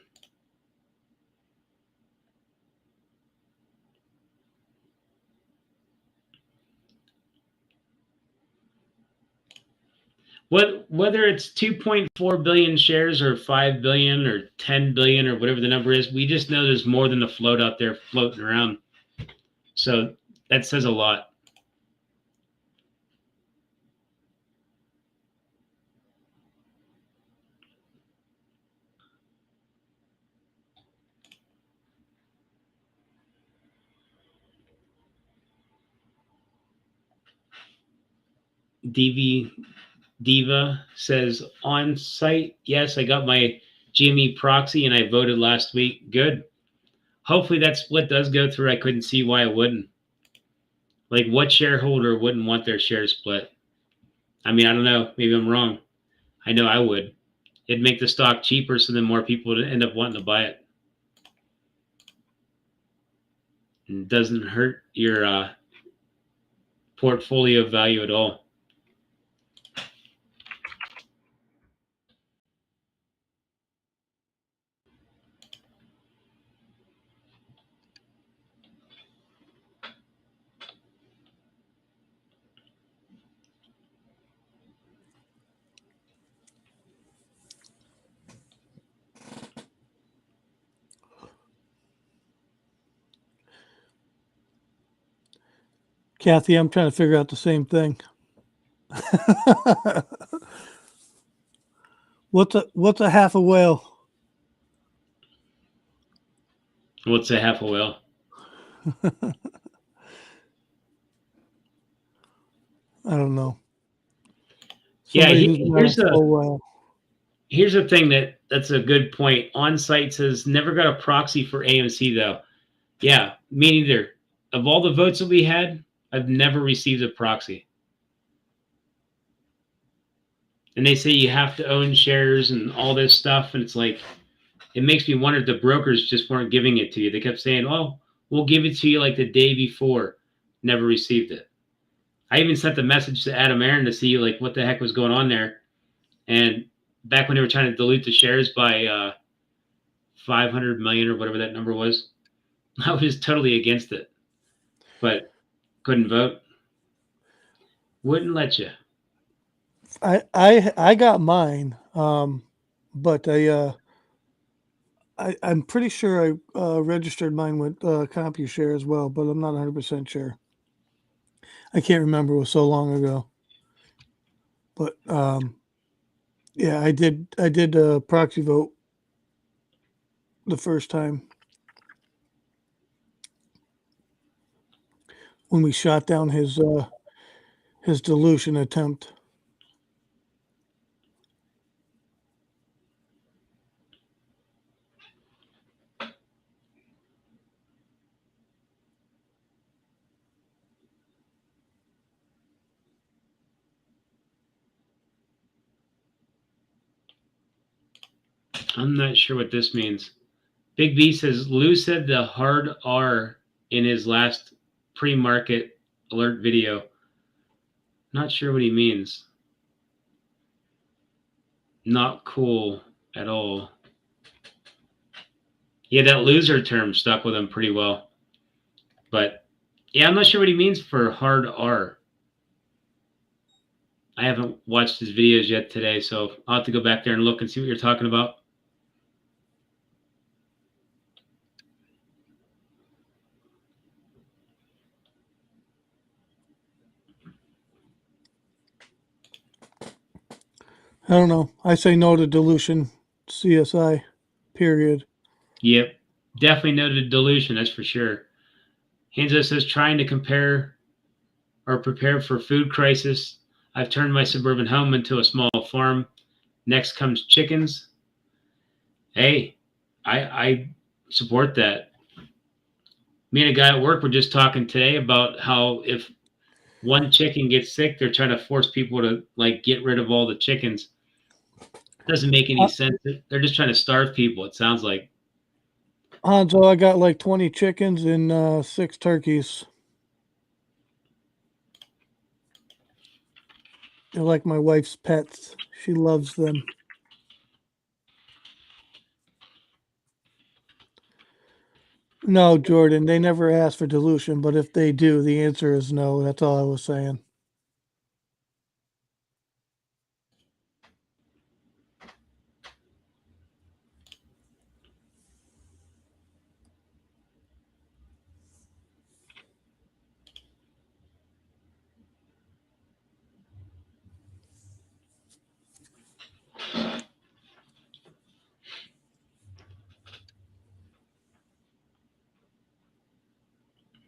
Whether it's 2.4 billion shares or 5 billion or 10 billion or whatever the number is, we just know there's more than a float out there floating around. So that says a lot. Diva says, on site, yes, I got my GME proxy and I voted last week. Good. Hopefully that split does go through. I couldn't see why it wouldn't. Like, what shareholder wouldn't want their share split? I mean, I don't know. Maybe I'm wrong. I know I would. It'd make the stock cheaper so then more people would end up wanting to buy it. And it doesn't hurt your portfolio value at all. Kathy, I'm trying to figure out the same thing. What's a half a whale? What's a half a whale? I don't know. Yeah, Whale. Here's the thing that's a good point. On site says never got a proxy for AMC though. Yeah, me neither. Of all the votes that we had, I've never received a proxy. And they say you have to own shares and all this stuff, and it's like, it makes me wonder if the brokers just weren't giving it to you. They kept saying, "Oh, we'll give it to you like the day before." Never received it. I even sent a message to Adam Aaron to see like what the heck was going on there. And back when they were trying to dilute the shares by 500 million or whatever that number was, I was totally against it, but couldn't vote. Wouldn't let you. I got mine, but I'm pretty sure I registered mine with CompuShare as well, but I'm not 100% sure. I can't remember. It was so long ago. But Yeah, I did proxy vote the first time when we shot down his dilution attempt. I'm not sure what this means. Big B says Lou said the hard R in his last pre-market alert video. Not sure what he means. Not cool at all. Yeah, that loser term stuck with him pretty well. But yeah, I'm not sure what he means for hard R. I haven't watched his videos yet today, so I'll have to go back there and look and see what you're talking about. I don't know. I say no to dilution CSI, period. Yep, definitely noted dilution, that's for sure. Hanzo says trying to compare or prepare for food crisis. I've turned my suburban home into a small farm. Next comes chickens. Hey, I support that. Me and a guy at work were just talking today about how if one chicken gets sick, they're trying to force people to like get rid of all the chickens. Doesn't make any sense. They're just trying to starve people, it sounds like. Hanzo, I got like 20 chickens and 6 turkeys. They're like my wife's pets. She loves them. No, Jordan, they never ask for dilution, but if they do, the answer is no. That's all I was saying.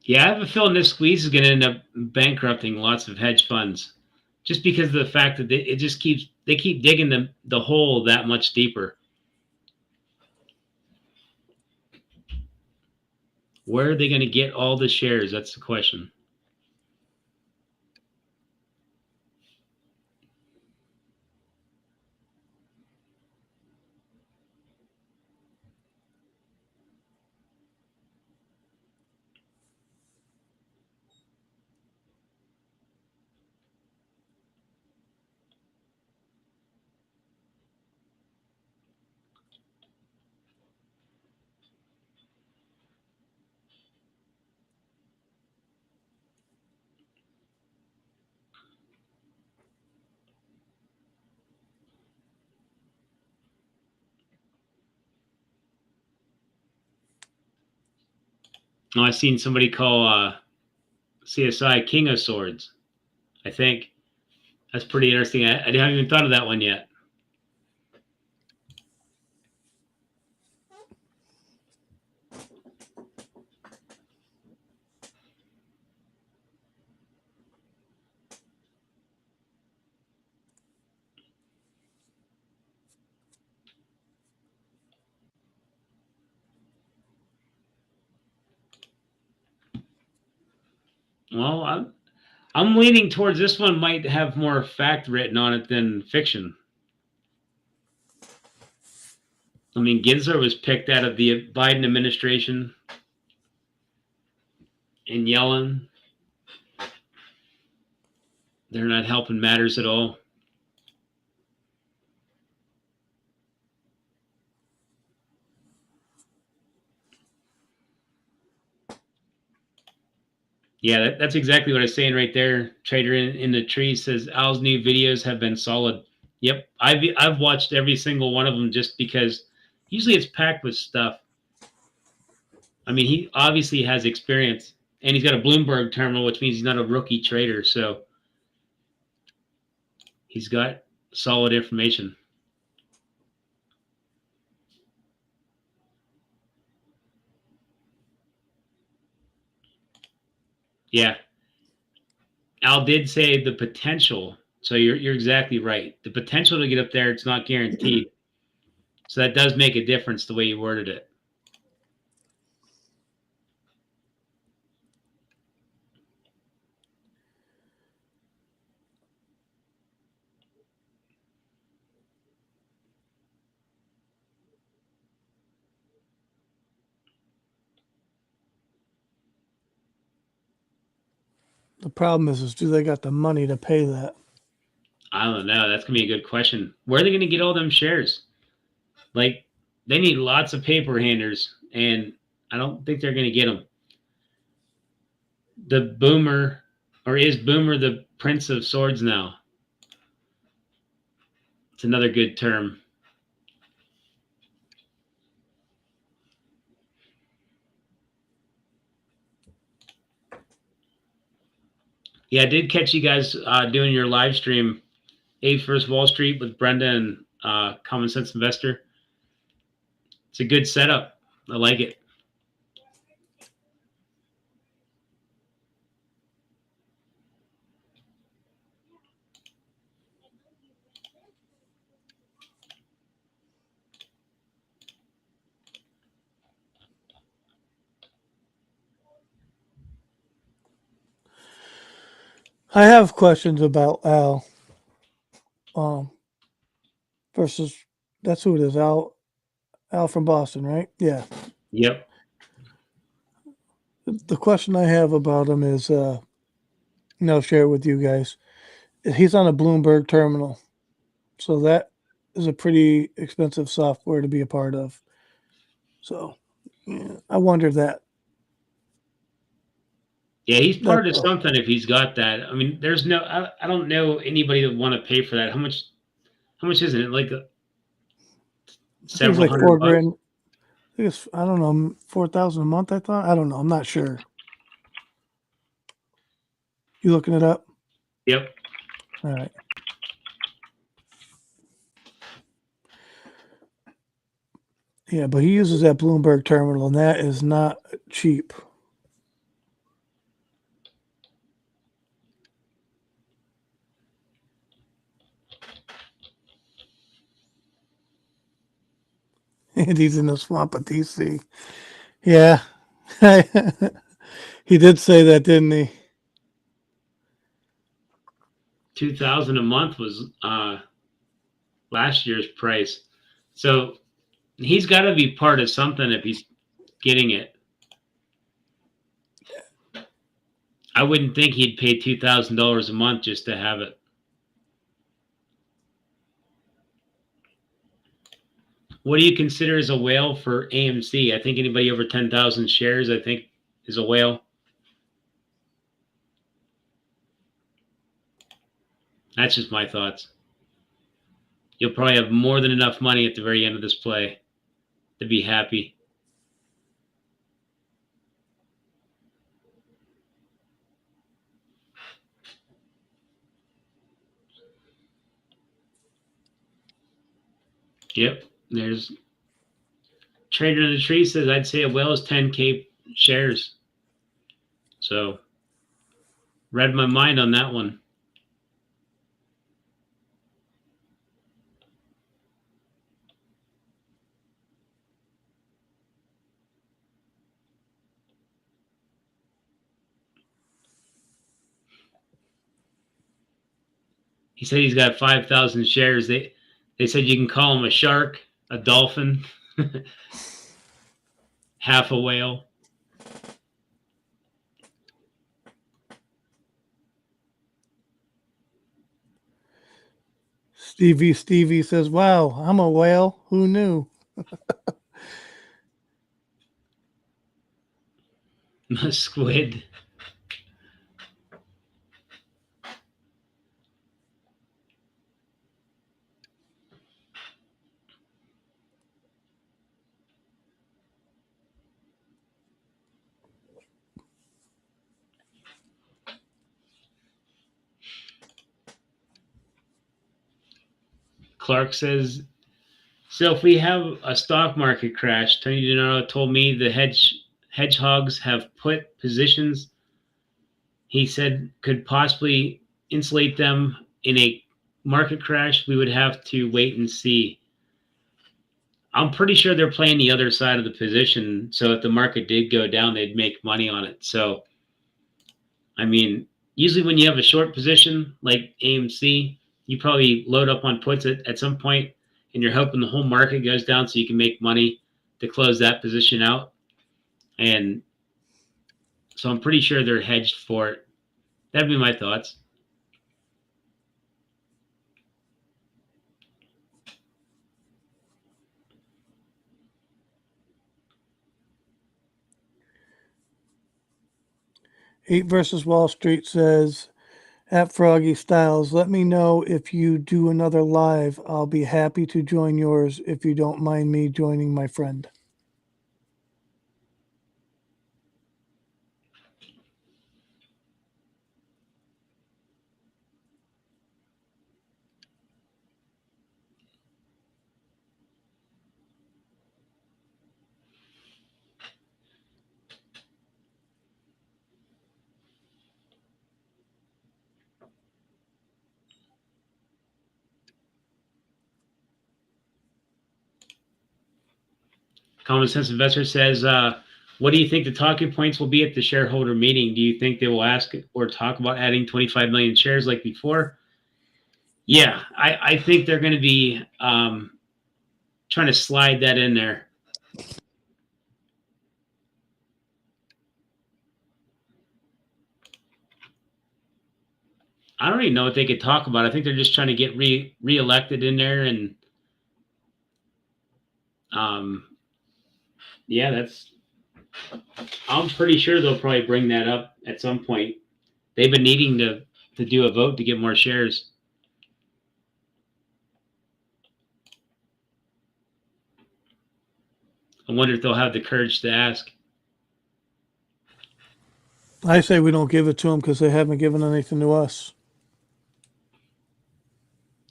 Yeah, I have a feeling this squeeze is going to end up bankrupting lots of hedge funds, just because of the fact that they keep digging the hole that much deeper. Where are they going to get all the shares? That's the question. Oh, I've seen somebody call CSI King of Swords. I think that's pretty interesting. I haven't even thought of that one yet. Well, I'm leaning towards this one might have more fact written on it than fiction. I mean, Gensler was picked out of the Biden administration, and Yellen. They're not helping matters at all. Yeah, that's exactly what I was saying right there. Trader in the tree says Al's new videos have been solid. Yep, I've watched every single one of them just because usually it's packed with stuff. I mean, he obviously has experience, and he's got a Bloomberg terminal, which means he's not a rookie trader. So he's got solid information. Yeah. Al did say the potential. So you're exactly right. The potential to get up there, it's not guaranteed. So that does make a difference the way you worded it. The problem is do they got the money to pay that? I don't know. That's going to be a good question. Where are they going to get all them shares? Like, they need lots of paper handers, and I don't think they're going to get them. The Boomer, or is Boomer the Prince of Swords now? It's another good term. Yeah, I did catch you guys doing your live stream, APES vs. Wall Street with Brenda and Common Sense Investor. It's a good setup. I like it. I have questions about Al. Versus, that's who it is. Al from Boston, right? Yeah. Yep. The question I have about him is, I'll share it with you guys. He's on a Bloomberg terminal, so that is a pretty expensive software to be a part of. So, yeah, I wonder that. Yeah, he's part of That's all. something if he's got that. I mean, there's no, I don't know anybody that want to pay for that. How much is it? Like several like hundred bucks? $4,000. I think it's, I don't know, 4,000 a month. I thought. I don't know. I'm not sure. You looking it up? Yep. All right. Yeah, but he uses that Bloomberg terminal, and that is not cheap. And he's in the swamp of DC. Yeah. He did say that, didn't he? 2,000 a month was last year's price. So he's got to be part of something if he's getting it. I wouldn't think he'd pay $2,000 a month just to have it. What do you consider as a whale for AMC? I think anybody over 10,000 shares, I think, is a whale. That's just my thoughts. You'll probably have more than enough money at the very end of this play to be happy. Yep, there's Trader in the Tree says I'd say a whale is 10K shares. So read my mind on that one. He said he's got 5,000 shares. They said you can call him a shark, a dolphin, half a whale. Stevie says, wow, I'm a whale. Who knew? A squid. Clark says, so if we have a stock market crash, Tony Denaro told me the hedgehogs have put positions he said could possibly insulate them in a market crash. We would have to wait and see. I'm pretty sure they're playing the other side of the position. So if the market did go down, they'd make money on it. So, I mean, usually when you have a short position like AMC, you probably load up on puts at some point, and you're hoping the whole market goes down so you can make money to close that position out. And so I'm pretty sure they're hedged for it. That'd be my thoughts. Eight versus Wall Street says, at Froggystyles, let me know if you do another live. I'll be happy to join yours if you don't mind me joining my friend. Common Sense Investor says, what do you think the talking points will be at the shareholder meeting? Do you think they will ask or talk about adding 25 million shares like before? Yeah, I think they're going to be trying to slide that in there. I don't even know what they could talk about. I think they're just trying to get reelected in there, and yeah, that's. I'm pretty sure they'll probably bring that up at some point. They've been needing to do a vote to get more shares. I wonder if they'll have the courage to ask. I say we don't give it to them because they haven't given anything to us.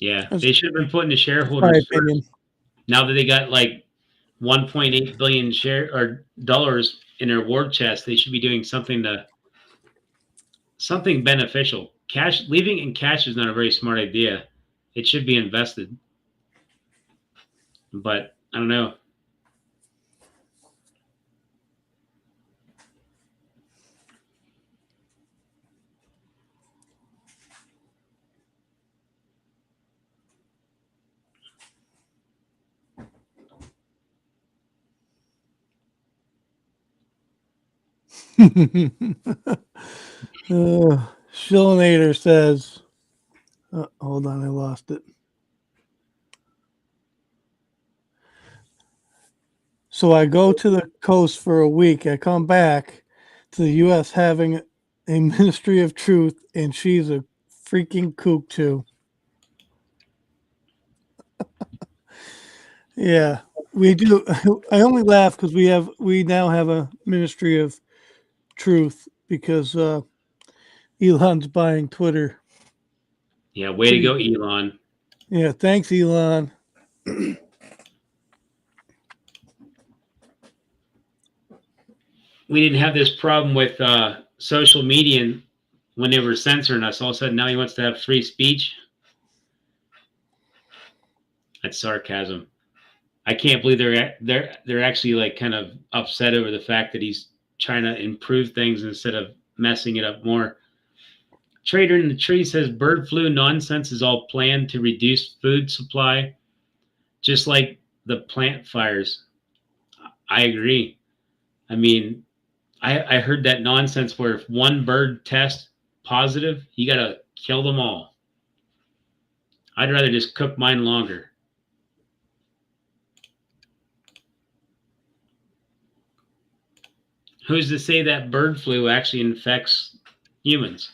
Yeah, That's they should have been putting the my shareholders opinion. first. Now that they got like 1.8 billion dollars in their war chest, they should be doing something beneficial. Leaving in cash is not a very smart idea. It should be invested. But I don't know. Shillinator says, hold on, I lost it. So I go to the coast for a week. I come back to the U.S. having a Ministry of Truth, and she's a freaking kook too. Yeah, we do. I only laugh because we now have a Ministry of Truth because Elon's buying Twitter. Yeah, way to go, Elon. Yeah, thanks, Elon. We didn't have this problem with social media when they were censoring us. All of a sudden, now he wants to have free speech. That's sarcasm. I can't believe they're actually like kind of upset over the fact that he's trying to improve things instead of messing it up more. Trader in the Tree says bird flu nonsense is all planned to reduce food supply, just like the plant fires. I agree. I mean, I heard that nonsense where if one bird tests positive, you got to kill them all. I'd rather just cook mine longer. Who's to say that bird flu actually infects humans?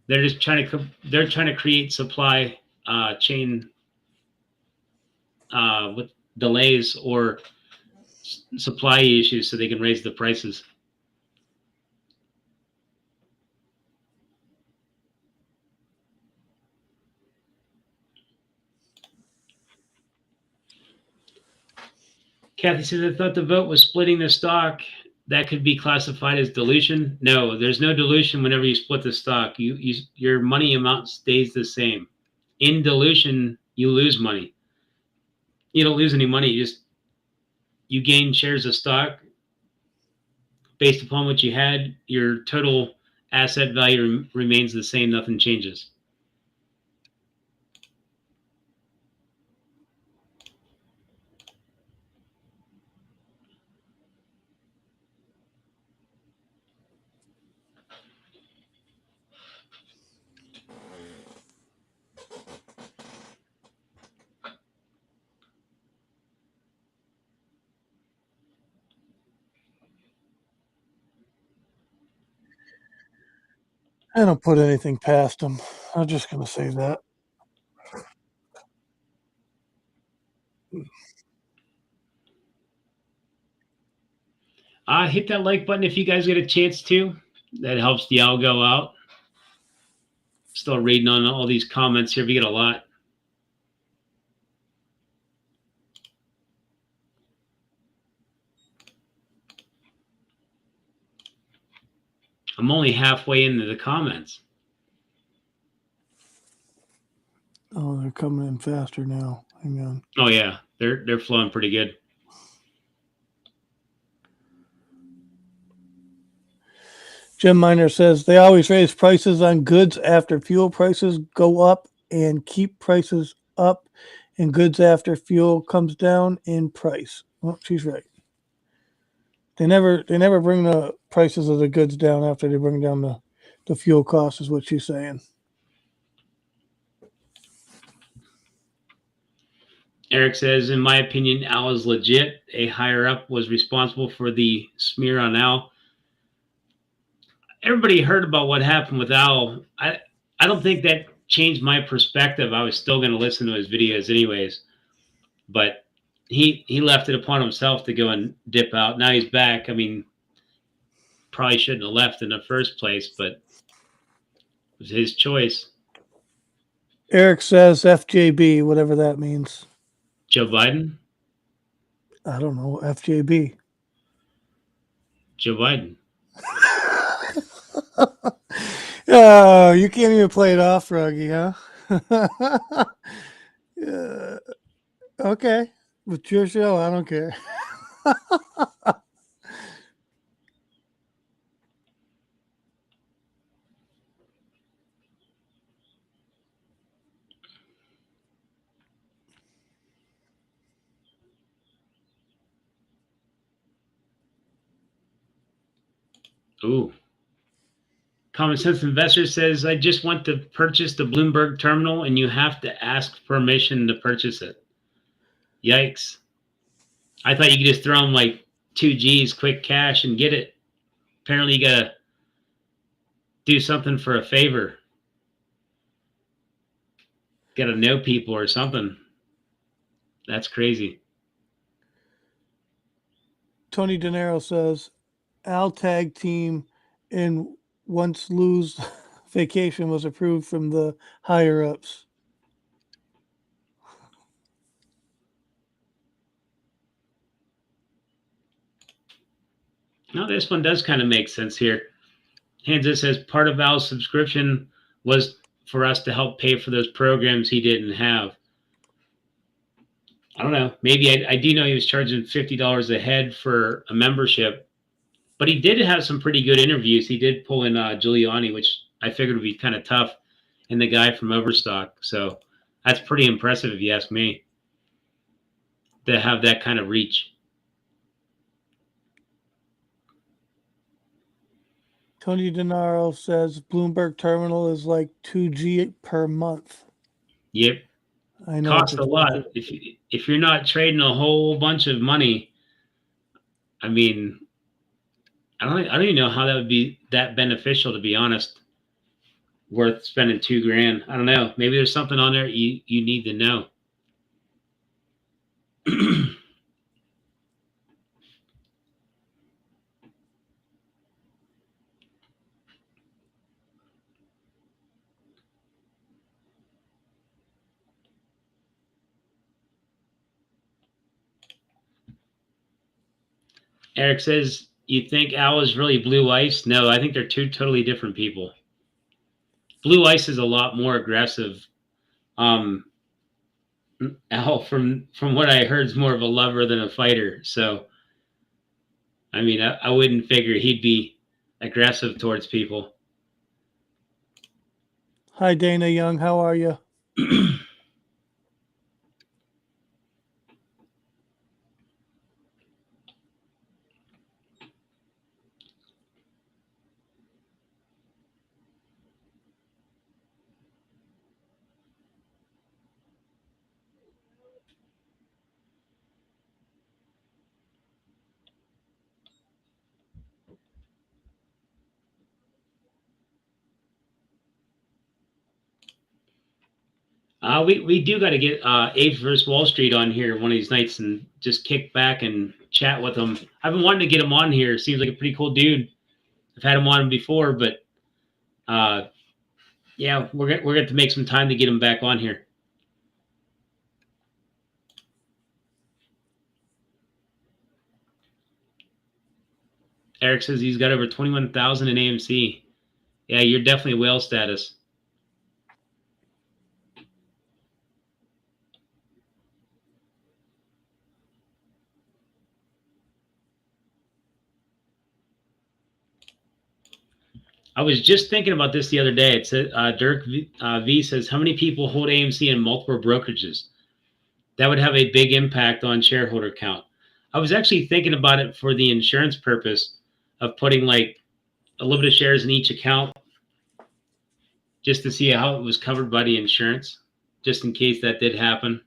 They're just trying to create supply chain with delays or supply issues so they can raise the prices. Kathy says, I thought the vote was splitting the stock. that could be classified as dilution? No, there's no dilution whenever you split the stock. Your money amount stays the same. In dilution, you lose money. You don't lose any money. You gain shares of stock based upon what you had. Your total asset value remains the same. Nothing changes. I don't put anything past them. I'm just going to say that. Hit that like button if you guys get a chance to. That helps the algo out. Still reading on all these comments here. We get a lot. I'm only halfway into the comments. Oh, they're coming in faster now. Hang on. Oh yeah, they're flowing pretty good. Jim Miner says they always raise prices on goods after fuel prices go up and keep prices up, and goods after fuel comes down in price. Well, she's right. They never bring the prices of the goods down after they bring down the fuel cost, is what she's saying. Eric says, in my opinion, Al is legit. A higher up was responsible for the smear on Al. Everybody heard about what happened with Al. I don't think that changed my perspective. I was still going to listen to his videos anyways, but he left it upon himself to go and dip out. Now he's back. I mean, probably shouldn't have left in the first place, but it was his choice. Eric says FJB, whatever that means. Joe Biden? I don't know. FJB. Joe Biden. Oh, you can't even play it off, Froggy, huh? Okay. With your show, I don't care. Ooh. Common Sense Investor says, I just want to purchase the Bloomberg terminal and you have to ask permission to purchase it. Yikes. I thought you could just throw them like 2 G's quick cash and get it. Apparently you got to do something for a favor. Got to know people or something. That's crazy. Tony Denaro says, Al tag team in once lose vacation was approved from the higher ups. Now this one does kind of make sense here. Hansa says part of Al's subscription was for us to help pay for those programs he didn't have. I don't know. Maybe I do know he was charging $50 a head for a membership, but he did have some pretty good interviews. He did pull in Giuliani, which I figured would be kind of tough, and the guy from Overstock. So that's pretty impressive if you ask me, to have that kind of reach. Tony Denaro says Bloomberg terminal is like 2G per month. Yep. I know. Costs a lot. If you're not trading a whole bunch of money, I mean, I don't even know how that would be that beneficial, to be honest. Worth spending $2,000. I don't know. Maybe there's something on there you need to know. Eric says You think Al is really Blue Ice? No, I think they're two totally different people. Blue Ice is a lot more aggressive. Al, from what I heard, is more of a lover than a fighter. So, I mean, I wouldn't figure he'd be aggressive towards people. Hi, Dana Young. How are you? We do got to get Apes vs. Wall Street on here one of these nights and just kick back and chat with him. I've been wanting to get him on here. Seems like a pretty cool dude. I've had him on before, but yeah, we're going to make some time to get him back on here. Eric says he's got over 21,000 in AMC. Yeah, you're definitely whale status. I was just thinking about this the other day. It said Dirk V says, how many people hold AMC in multiple brokerages? That would have a big impact on shareholder count. I was actually thinking about it for the insurance purpose of putting like a little bit of shares in each account just to see how it was covered by the insurance, just in case that did happen.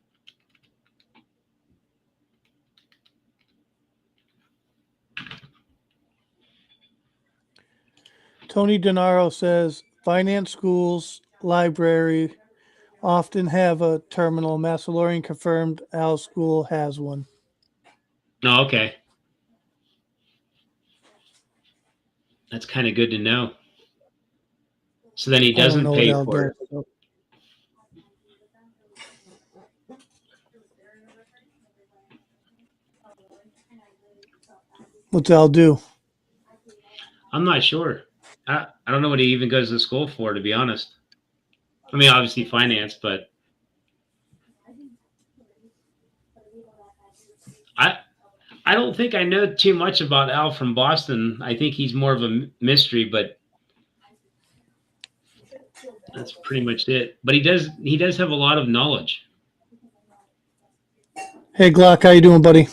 Tony Denaro says finance schools, library often have a terminal. Massalorian confirmed Al's school has one. Oh, okay. That's kind of good to know. So then he doesn't pay for it. Does. What's Al do? I'm not sure. I don't know what he even goes to school for, to be honest. I mean, obviously finance, but I don't think I know too much about Al from Boston. I think he's more of a mystery, but that's pretty much it. But he does have a lot of knowledge. Hey Glock, how you doing, buddy?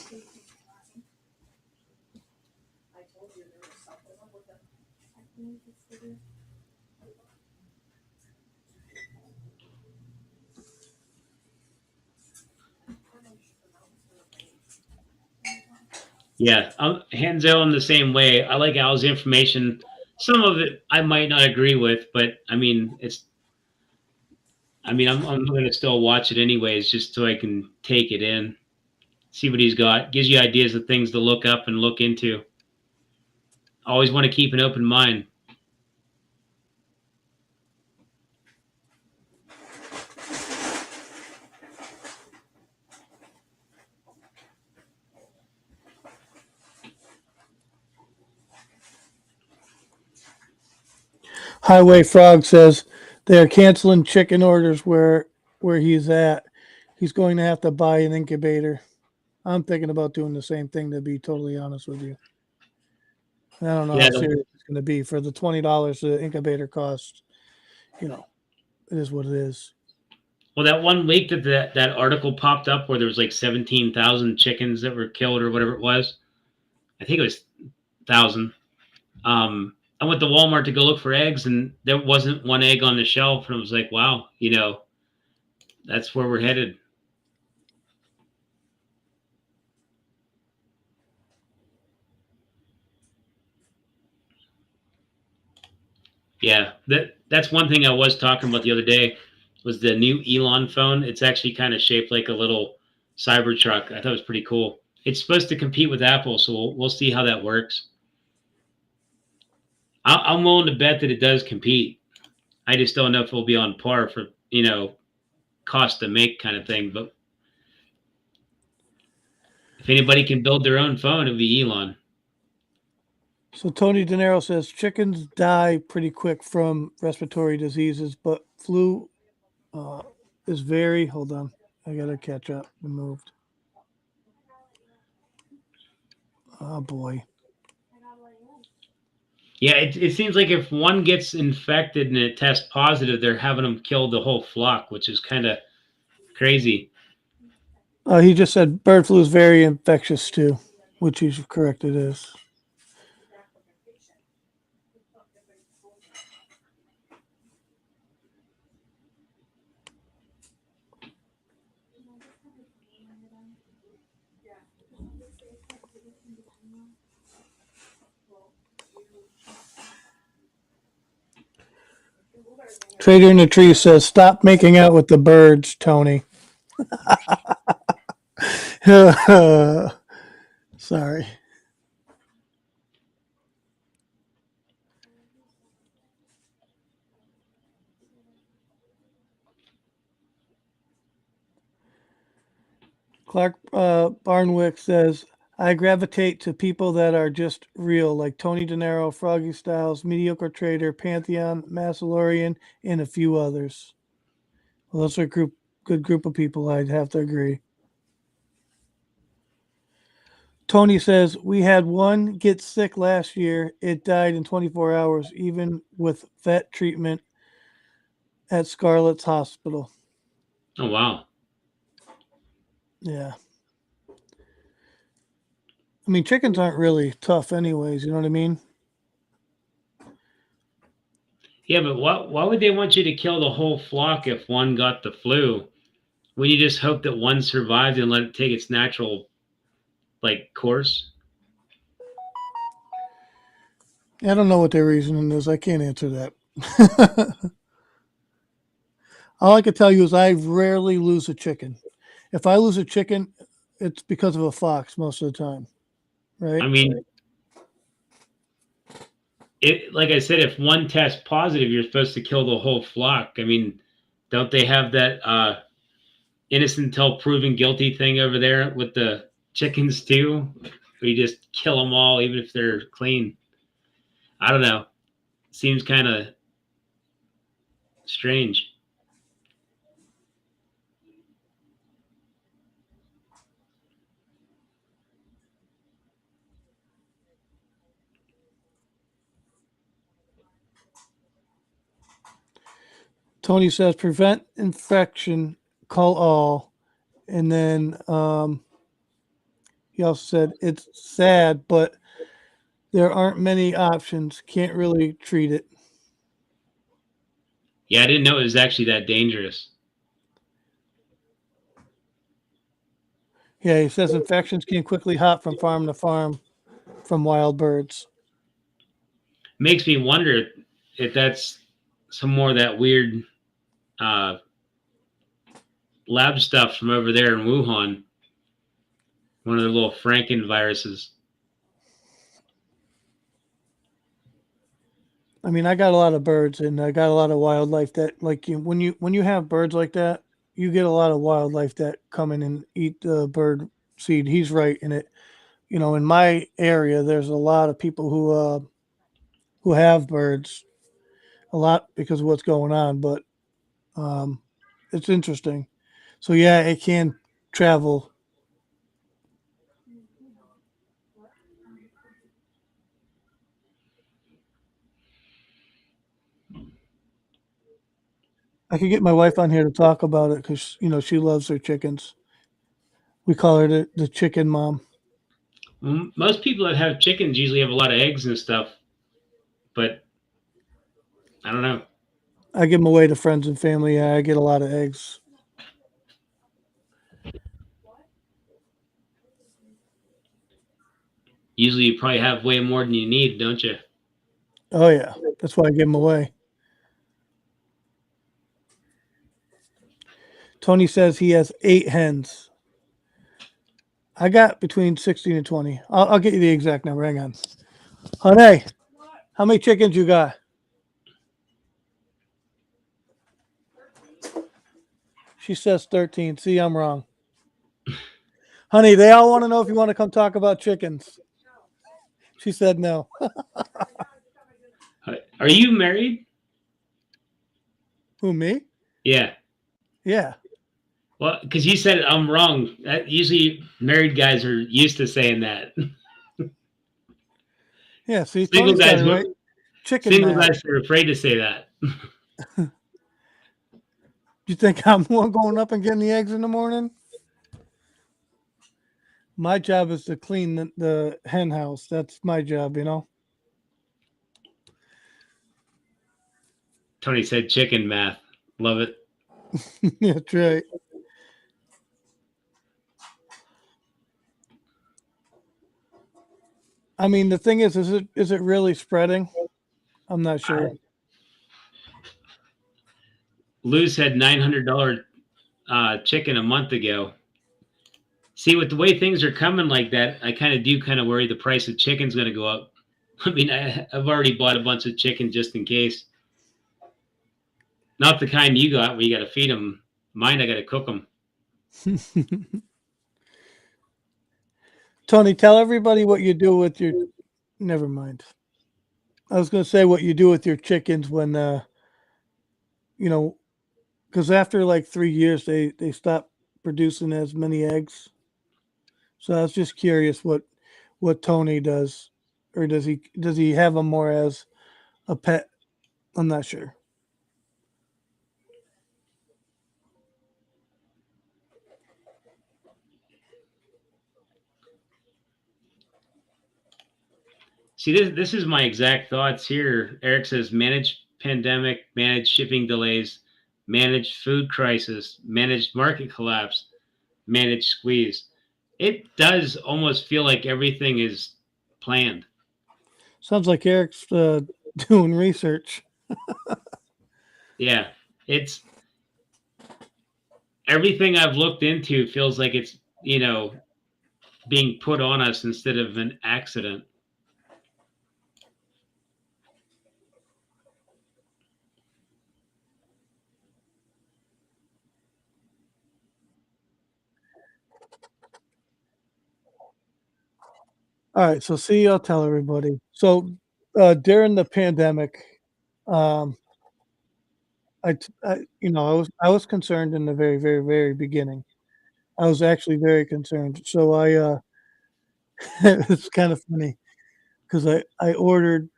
Yeah, Hanzo in the same way. I like Al's information. Some of it I might not agree with, but I mean, I'm going to still watch it anyways, just so I can take it in, see what he's got. Gives you ideas of things to look up and look into. Always want to keep an open mind. Highway Frog says they are canceling chicken orders where he's at. He's going to have to buy an incubator. I'm thinking about doing the same thing, to be totally honest with you. I don't know how serious it's going to be. For the $20 the incubator costs, it is what it is. Well, that one week that article popped up where there was like 17,000 chickens that were killed or whatever it was. I think it was 1,000. I went to Walmart to go look for eggs, and there wasn't one egg on the shelf. And I was like, wow, that's where we're headed. Yeah, that's one thing I was talking about the other day was the new Elon phone. It's actually kind of shaped like a little Cybertruck. I thought it was pretty cool. It's supposed to compete with Apple, so we'll see how that works. I'm willing to bet that it does compete. I just don't know if it'll be on par for, cost to make kind of thing. But if anybody can build their own phone, it'll be Elon. So Tony Denaro says chickens die pretty quick from respiratory diseases, but flu is very. Hold on, I gotta catch up. I moved. Oh boy. Yeah, it seems like if one gets infected and it tests positive, they're having them kill the whole flock, which is kind of crazy. He just said bird flu is very infectious too, which he's correct. It is. Trader in the Tree says, "Stop making out with the birds, Tony." Sorry. Clark Barnwick says, "I gravitate to people that are just real, like Tony Denaro, Froggystyles, Mediocre Trader, Pantheon, Massalorian, and a few others." Well, those are a good group of people. I'd have to agree. Tony says, "We had one get sick last year. It died in 24 hours, even with vet treatment at Scarlett's Hospital." Oh, wow. Yeah. I mean, chickens aren't really tough anyways. You know what I mean? Yeah, but why would they want you to kill the whole flock if one got the flu? When you just hope that one survives and let it take its natural, course? I don't know what their reasoning is. I can't answer that. All I can tell you is I rarely lose a chicken. If I lose a chicken, it's because of a fox most of the time, right? I mean, like I said, if one tests positive, you're supposed to kill the whole flock. I mean, don't they have that innocent until proven guilty thing over there with the chickens too? Where you just kill them all, even if they're clean. I don't know. Seems kind of strange. Tony says, "Prevent infection, call all." And then he also said, "It's sad, but there aren't many options. Can't really treat it." Yeah, I didn't know it was actually that dangerous. Yeah, he says infections can quickly hop from farm to farm from wild birds. Makes me wonder if that's some more of that weird uh, lab stuff from over there in Wuhan. One of the little Franken viruses. I mean, I got a lot of birds and I got a lot of wildlife that, like, when you have birds like that, you get a lot of wildlife that come in and eat the bird seed. He's right in it. You know, in my area, there's a lot of people who have birds, a lot because of what's going on. But it's interesting. So yeah, it can travel. I could get my wife on here to talk about it because she loves her chickens. We call her the chicken mom. Most people that have chickens usually have a lot of eggs and stuff, but I don't know. I give them away to friends and family. Yeah, I get a lot of eggs. Usually you probably have way more than you need, don't you? Oh yeah, that's why I give them away. Tony says he has 8 hens. I got between 16 and 20. I'll get you the exact number. Hang on. Honey, how many chickens you got? She says 13. See, I'm wrong. Honey, they all want to know if you want to come talk about chickens. She said no. Are you married? Who, me? Yeah. Yeah. Well, because you said I'm wrong. Usually married guys are used to saying that. Yeah, see, Single Tony's got guys, it right. Chicken single math. guys are afraid to say that. You think I'm the one going up and getting the eggs in the morning? My job is to clean the hen house. That's my job, you know? Tony said chicken math. Love it. That's right. I mean, the thing is it really spreading? I'm not sure. Lou said $900 chicken a month ago. See, with the way things are coming like that, I kind of worry the price of chicken's going to go up. I mean, I've already bought a bunch of chicken just in case. Not the kind you got where you got to feed them. Mine, I got to cook them. Tony, tell everybody what you do with your. Never mind. I was going to say what you do with your chickens when, you know, because after like 3 years they stop producing as many eggs. So I was just curious what Tony does, or does he have them more as a pet? I'm not sure. See, this is my exact thoughts here. Eric says manage pandemic, manage shipping delays, manage food crisis, manage market collapse, manage squeeze. It does almost feel like everything is planned. Sounds like Eric's doing research. Yeah, it's everything I've looked into feels like it's, being put on us instead of an accident. All right, so see, I'll tell everybody. So during the pandemic, I I was concerned in the very, very, very beginning. I was actually very concerned. So it's kind of funny because I ordered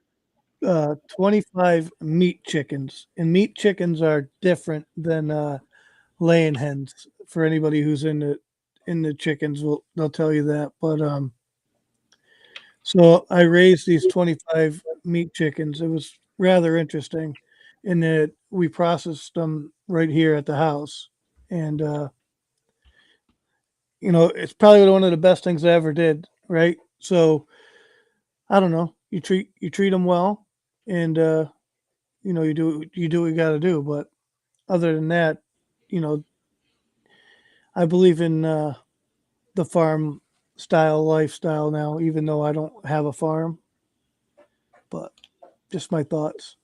25 meat chickens, and meat chickens are different than laying hens. For anybody who's in the chickens, they'll tell you that. But so I raised these 25 meat chickens. It was rather interesting in that we processed them right here at the house. And, it's probably one of the best things I ever did. Right. So I don't know. You treat them well, and, you do what you got to do. But other than that, you know, I believe in the farm style lifestyle now, even though I don't have a farm. But just my thoughts.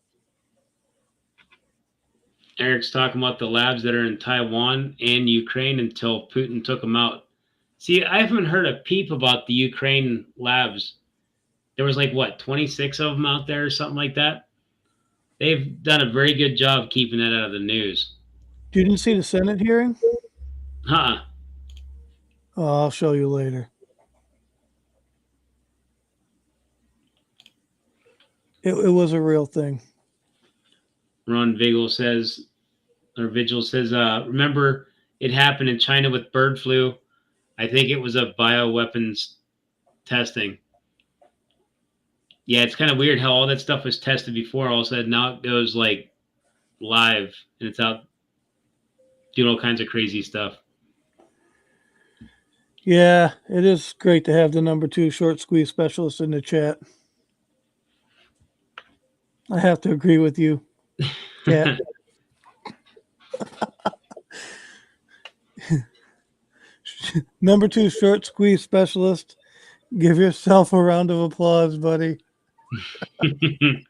Eric's talking about the labs that are in Taiwan and Ukraine until Putin took them out. See, I haven't heard a peep about the Ukraine labs. There was 26 of them out there or something like that. They've done a very good job keeping that out of the news. You didn't see the Senate hearing? Huh. Oh, I'll show you later. It was a real thing. Ron Vigil says, remember it happened in China with bird flu. I think it was a bioweapons testing. Yeah, it's kind of weird how all that stuff was tested before. All of a sudden, now it goes live and it's out doing all kinds of crazy stuff. Yeah, it is great to have the number 2 short squeeze specialist in the chat. I have to agree with you, Cat. Number 2 short squeeze specialist. Give yourself a round of applause, buddy. It's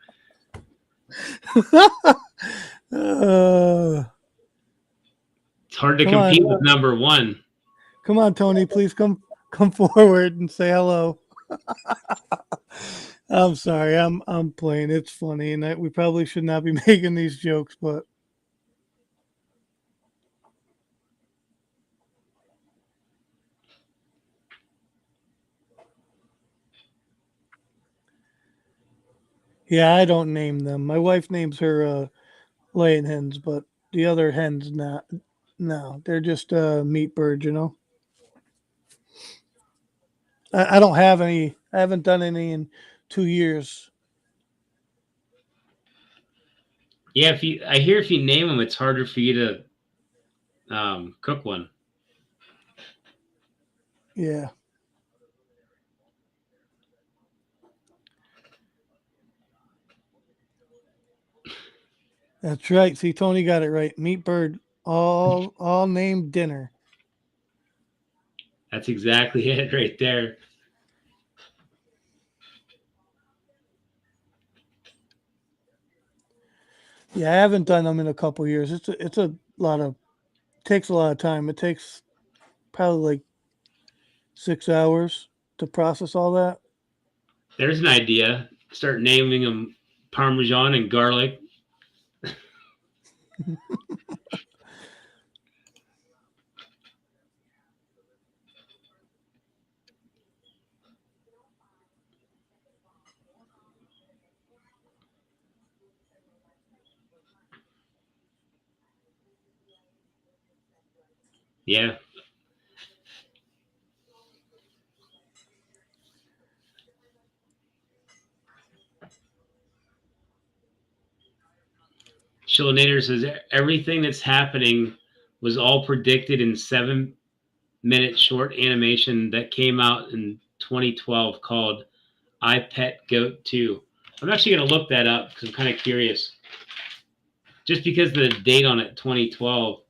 hard to compete with number 1. Come on, Tony. Please come forward and say hello. I'm sorry. I'm playing. It's funny, and we probably should not be making these jokes, but yeah, I don't name them. My wife names her laying hens, but the other hens not. No, they're just meat birds, you know. I don't have any. I haven't done any in 2 years. Yeah, I hear if you name them, it's harder for you to cook one. Yeah. That's right. See, Tony got it right. Meat bird, all named dinner. That's exactly it right there. Yeah, I haven't done them in a couple years. It's a lot of takes a lot of time. It takes probably like 6 hours to process all that. There's an idea. Start naming them Parmesan and garlic. Yeah. Sheldon says everything that's happening was all predicted in 7-minute short animation that came out in 2012 called I Pet Goat 2. I'm actually going to look that up because I'm kind of curious. Just because the date on it, 2012.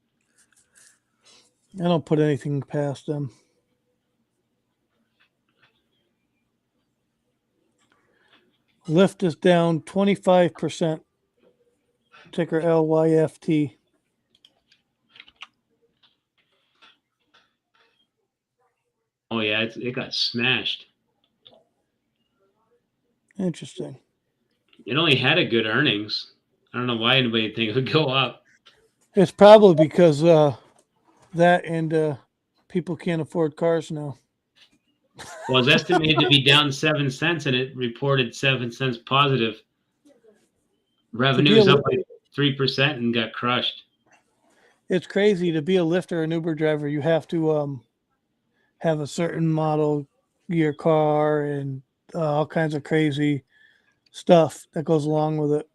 I don't put anything past them. Lyft is down 25%. Ticker LYFT. Oh, yeah, it got smashed. Interesting. It only had a good earnings. I don't know why anybody would think it would go up. It's probably because that and people can't afford cars now. Well, it's estimated to be down 7 cents, and it reported 7 cents positive. Revenue is up by 3% and got crushed. It's crazy to be a Lyft or an Uber driver. You have to have a certain model year car and all kinds of crazy stuff that goes along with it.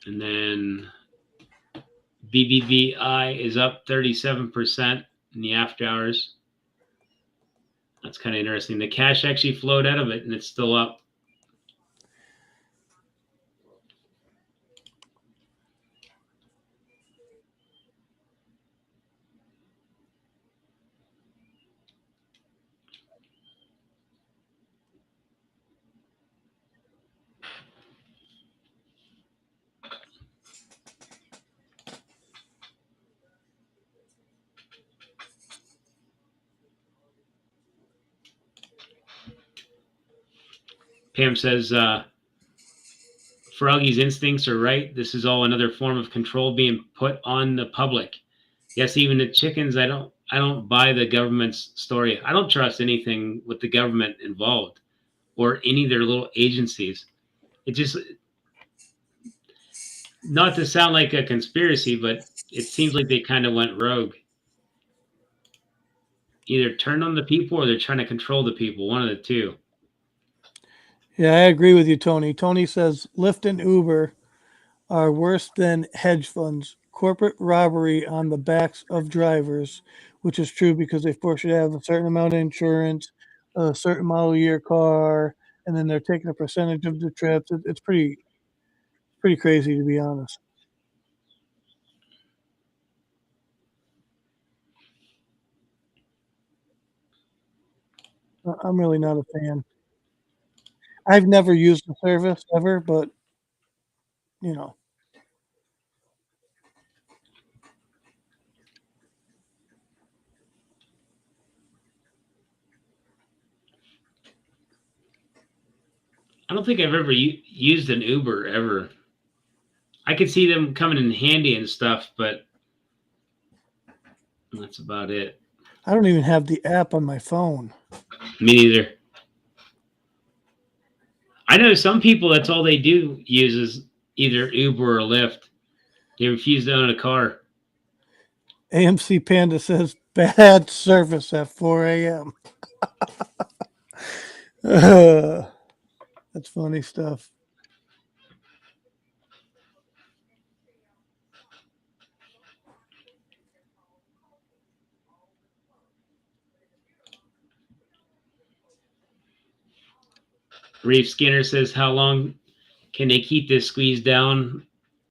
And then BBBI is up 37% in the after hours. That's kind of interesting. The cash actually flowed out of it, and it's still up. Pam says, Froggy's instincts are right. This is all another form of control being put on the public. Yes, even the chickens, I don't buy the government's story. I don't trust anything with the government involved or any of their little agencies. It just, not to sound like a conspiracy, but it seems like they kind of went rogue. Either turn on the people or they're trying to control the people, one of the two. Yeah, I agree with you, Tony. Tony says Lyft and Uber are worse than hedge funds. Corporate robbery on the backs of drivers, which is true because they force you to have a certain amount of insurance, a certain model year car, and then they're taking a percentage of the trips. It's pretty crazy, to be honest. I'm really not a fan. I've never used the service ever, but you know, I don't think I've ever used an Uber ever. I could see them coming in handy and stuff, but that's about it. I don't even have the app on my phone. Me neither. I know some people, that's all they do use is either Uber or Lyft. They refuse to own a car. AMC Panda says bad service at 4 a.m. That's funny stuff. Reef Skinner says, how long can they keep this squeeze down?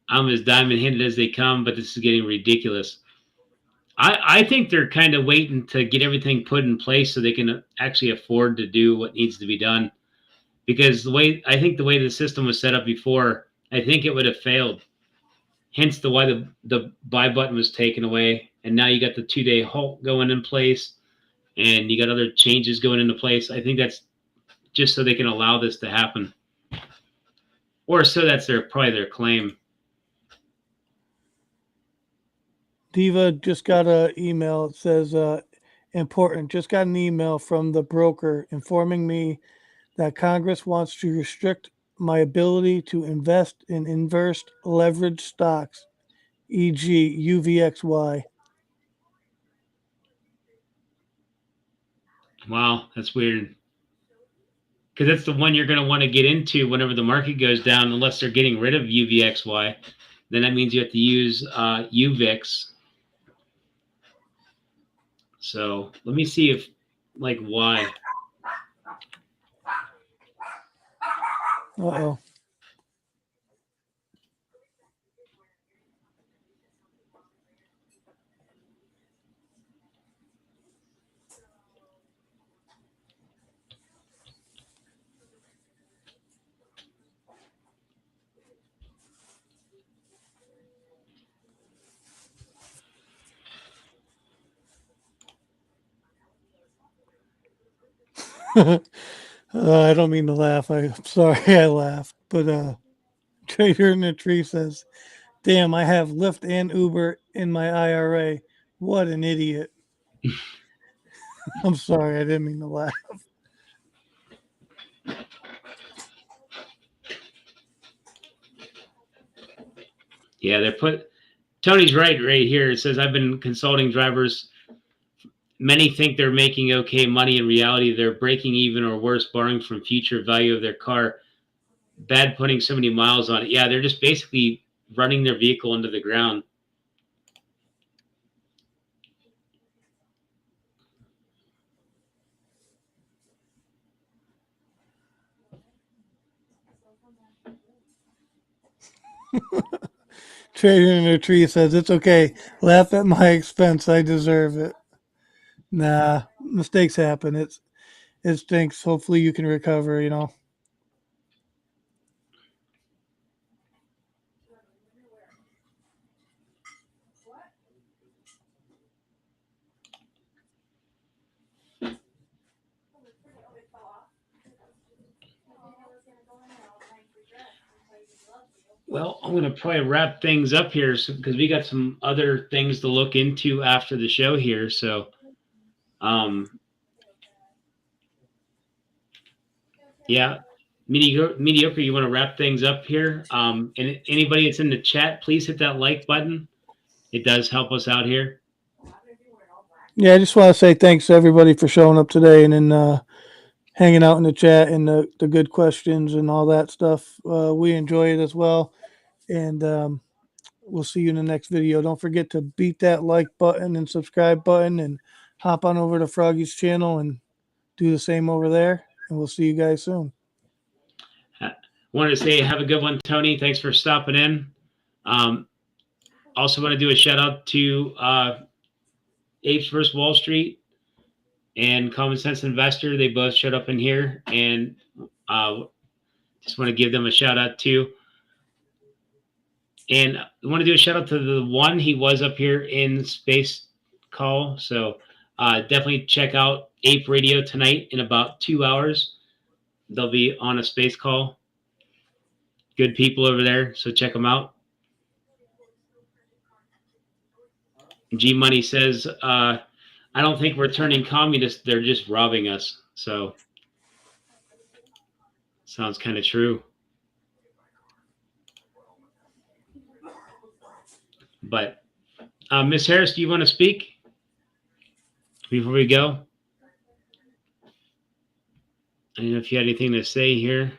I'm as diamond-handed as they come, but this is getting ridiculous. I think they're kind of waiting to get everything put in place so they can actually afford to do what needs to be done. Because the way the system was set up before, I think it would have failed. Hence why the buy button was taken away, and now you got the 2-day halt going in place, and you got other changes going into place. I think that's just so they can allow this to happen, or so that's probably their claim. Diva just got an email. It says, important. Just got an email from the broker informing me that Congress wants to restrict my ability to invest in inverse leverage stocks, e.g. UVXY. Wow, that's weird. Because that's the one you're going to want to get into whenever the market goes down, unless they're getting rid of UVXY. Then that means you have to use UVIX. So let me see if, like, why. Uh-oh. I don't mean to laugh. I'm sorry I laughed. But Trader in the Tree says, damn, I have Lyft and Uber in my IRA. What an idiot. I'm sorry. I didn't mean to laugh. Yeah, Tony's right here. It says, I've been consulting drivers. Many think they're making okay money. In reality, they're breaking even or worse, borrowing from future value of their car. Bad putting so many miles on it. Yeah, they're just basically running their vehicle into the ground. Trader in the Tree says, it's okay. Laugh at my expense. I deserve it. Nah, mistakes happen. It stinks. Hopefully you can recover, you know. Well, I'm going to probably wrap things up here because we got some other things to look into after the show here. So, yeah, mediocre. You want to wrap things up here? And anybody that's in the chat, please hit that like button. It does help us out here. Yeah, I just want to say thanks to everybody for showing up today and then hanging out in the chat and the good questions and all that stuff. We enjoy it as well. And we'll see you in the next video. Don't forget to beat that like button and subscribe button and hop on over to Froggy's channel and do the same over there. And we'll see you guys soon. Wanted to say have a good one, Tony. Thanks for stopping in. Also want to do a shout out to Apes vs. Wall Street and Common Sense Investor. They both showed up in here, and Just want to give them a shout out too. And I want to do a shout out to the one. He was up here in Space Call. So definitely check out Ape Radio tonight in about 2 hours. They'll be on a space call. Good people over there. So check them out. G Money says, I don't think we're turning communist. They're just robbing us. So sounds kind of true. But Miss Harris, do you want to speak before we go? I don't know if you had anything to say here.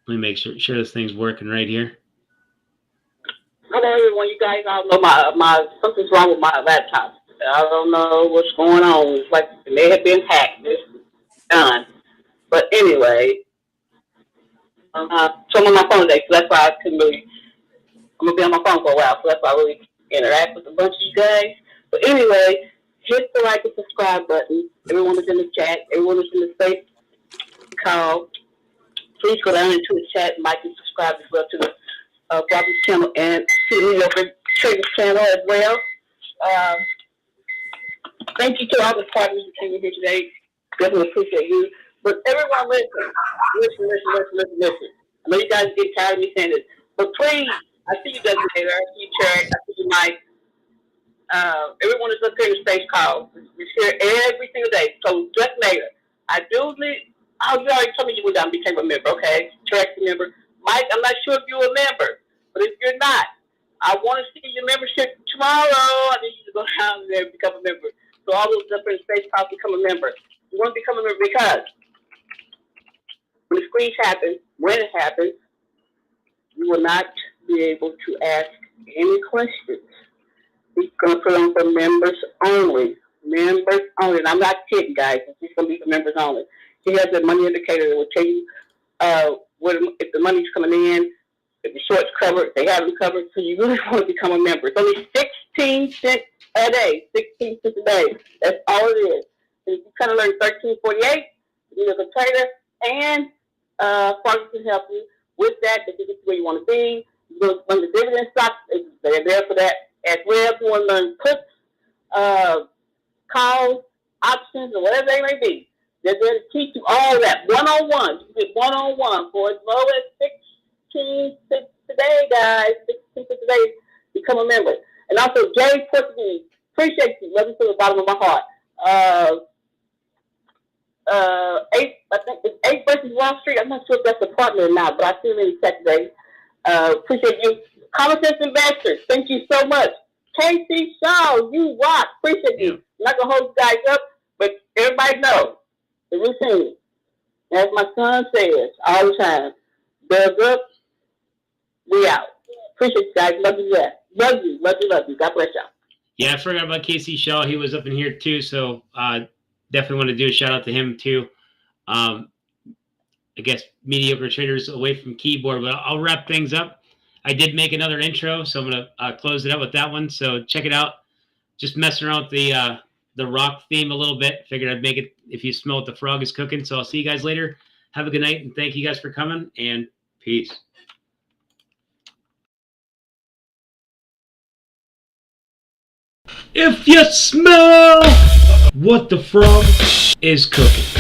Let me make sure this thing's working right here. Hello, everyone. You guys all know my something's wrong with my laptop. I don't know what's going on. It's like it may have been hacked. It's done. But anyway, so I'm on my phone today, so that's why I couldn't really. I'm gonna be on my phone for a while, so that's why I really interact with a bunch of you guys. But anyway, hit the like and subscribe button. Everyone that's in the chat, everyone that's in the space call, please go down into the chat, like and subscribe as well to the Froggy's channel and to the Mediocre Trader channel as well. Thank you to all the partners who came in here today. Definitely appreciate you. But everyone listen. I know you guys get tired of me saying this, but please, I see you guys later. I see you, Chad. I see you, Mike. Everyone is up here in the space call. We share every single day. So just later. I do need. Oh, you already told me you would become a member, okay? Track the member. Mike, I'm not sure if you're a member, but if you're not, I want to see your membership tomorrow. I need you to go down there and become a member. So all those up in the space call become a member. You want to become a member because when the squeeze happens, when it happens, you will not be able to ask any questions. It's going to put on for members only. Members only. And I'm not kidding, guys. It's just going to be for members only. He has a money indicator that will tell you if the money's coming in, if the short's covered, if they haven't covered. So you really want to become a member. It's only 16 cents a day. 16 cents a day. That's all it is. And if you kind of learn 1348, you know, the trader and Froggy can help you with that. If you get to where you want to be, you go learn the dividend stocks. They're there for that as well. If you want to learn puts, calls, options, or whatever they may be. They're there to teach you all that one-on-one. You get one-on-one for as low as 16 cents today, guys. 16 cents today. Become a member. And also, Jay Portuguese, appreciate you. Love you from the bottom of my heart. I think it's 8 versus Wall Street. I'm not sure if that's a partner or not, but I see him in the chat today. Appreciate you. Common Sense Investors, thank you so much. Casey Shaw, you rock. Appreciate you. I'm not going to hold you guys up, but everybody knows the routine. As my son says all the time, Doug up, we out. Appreciate you guys. Love you, guys. Love you. God bless y'all. Yeah, I forgot about Casey Shaw. He was up in here too, so definitely want to do a shout out to him too. I guess Mediocre Traders away from keyboard, but I'll wrap things up. I did make another intro, so I'm going to close it out with that one. So check it out. Just messing around with the rock theme a little bit. Figured I'd make it if you smell what the frog is cooking. So I'll see you guys later. Have a good night, and thank you guys for coming, and peace. If you smell what the frog is cooking.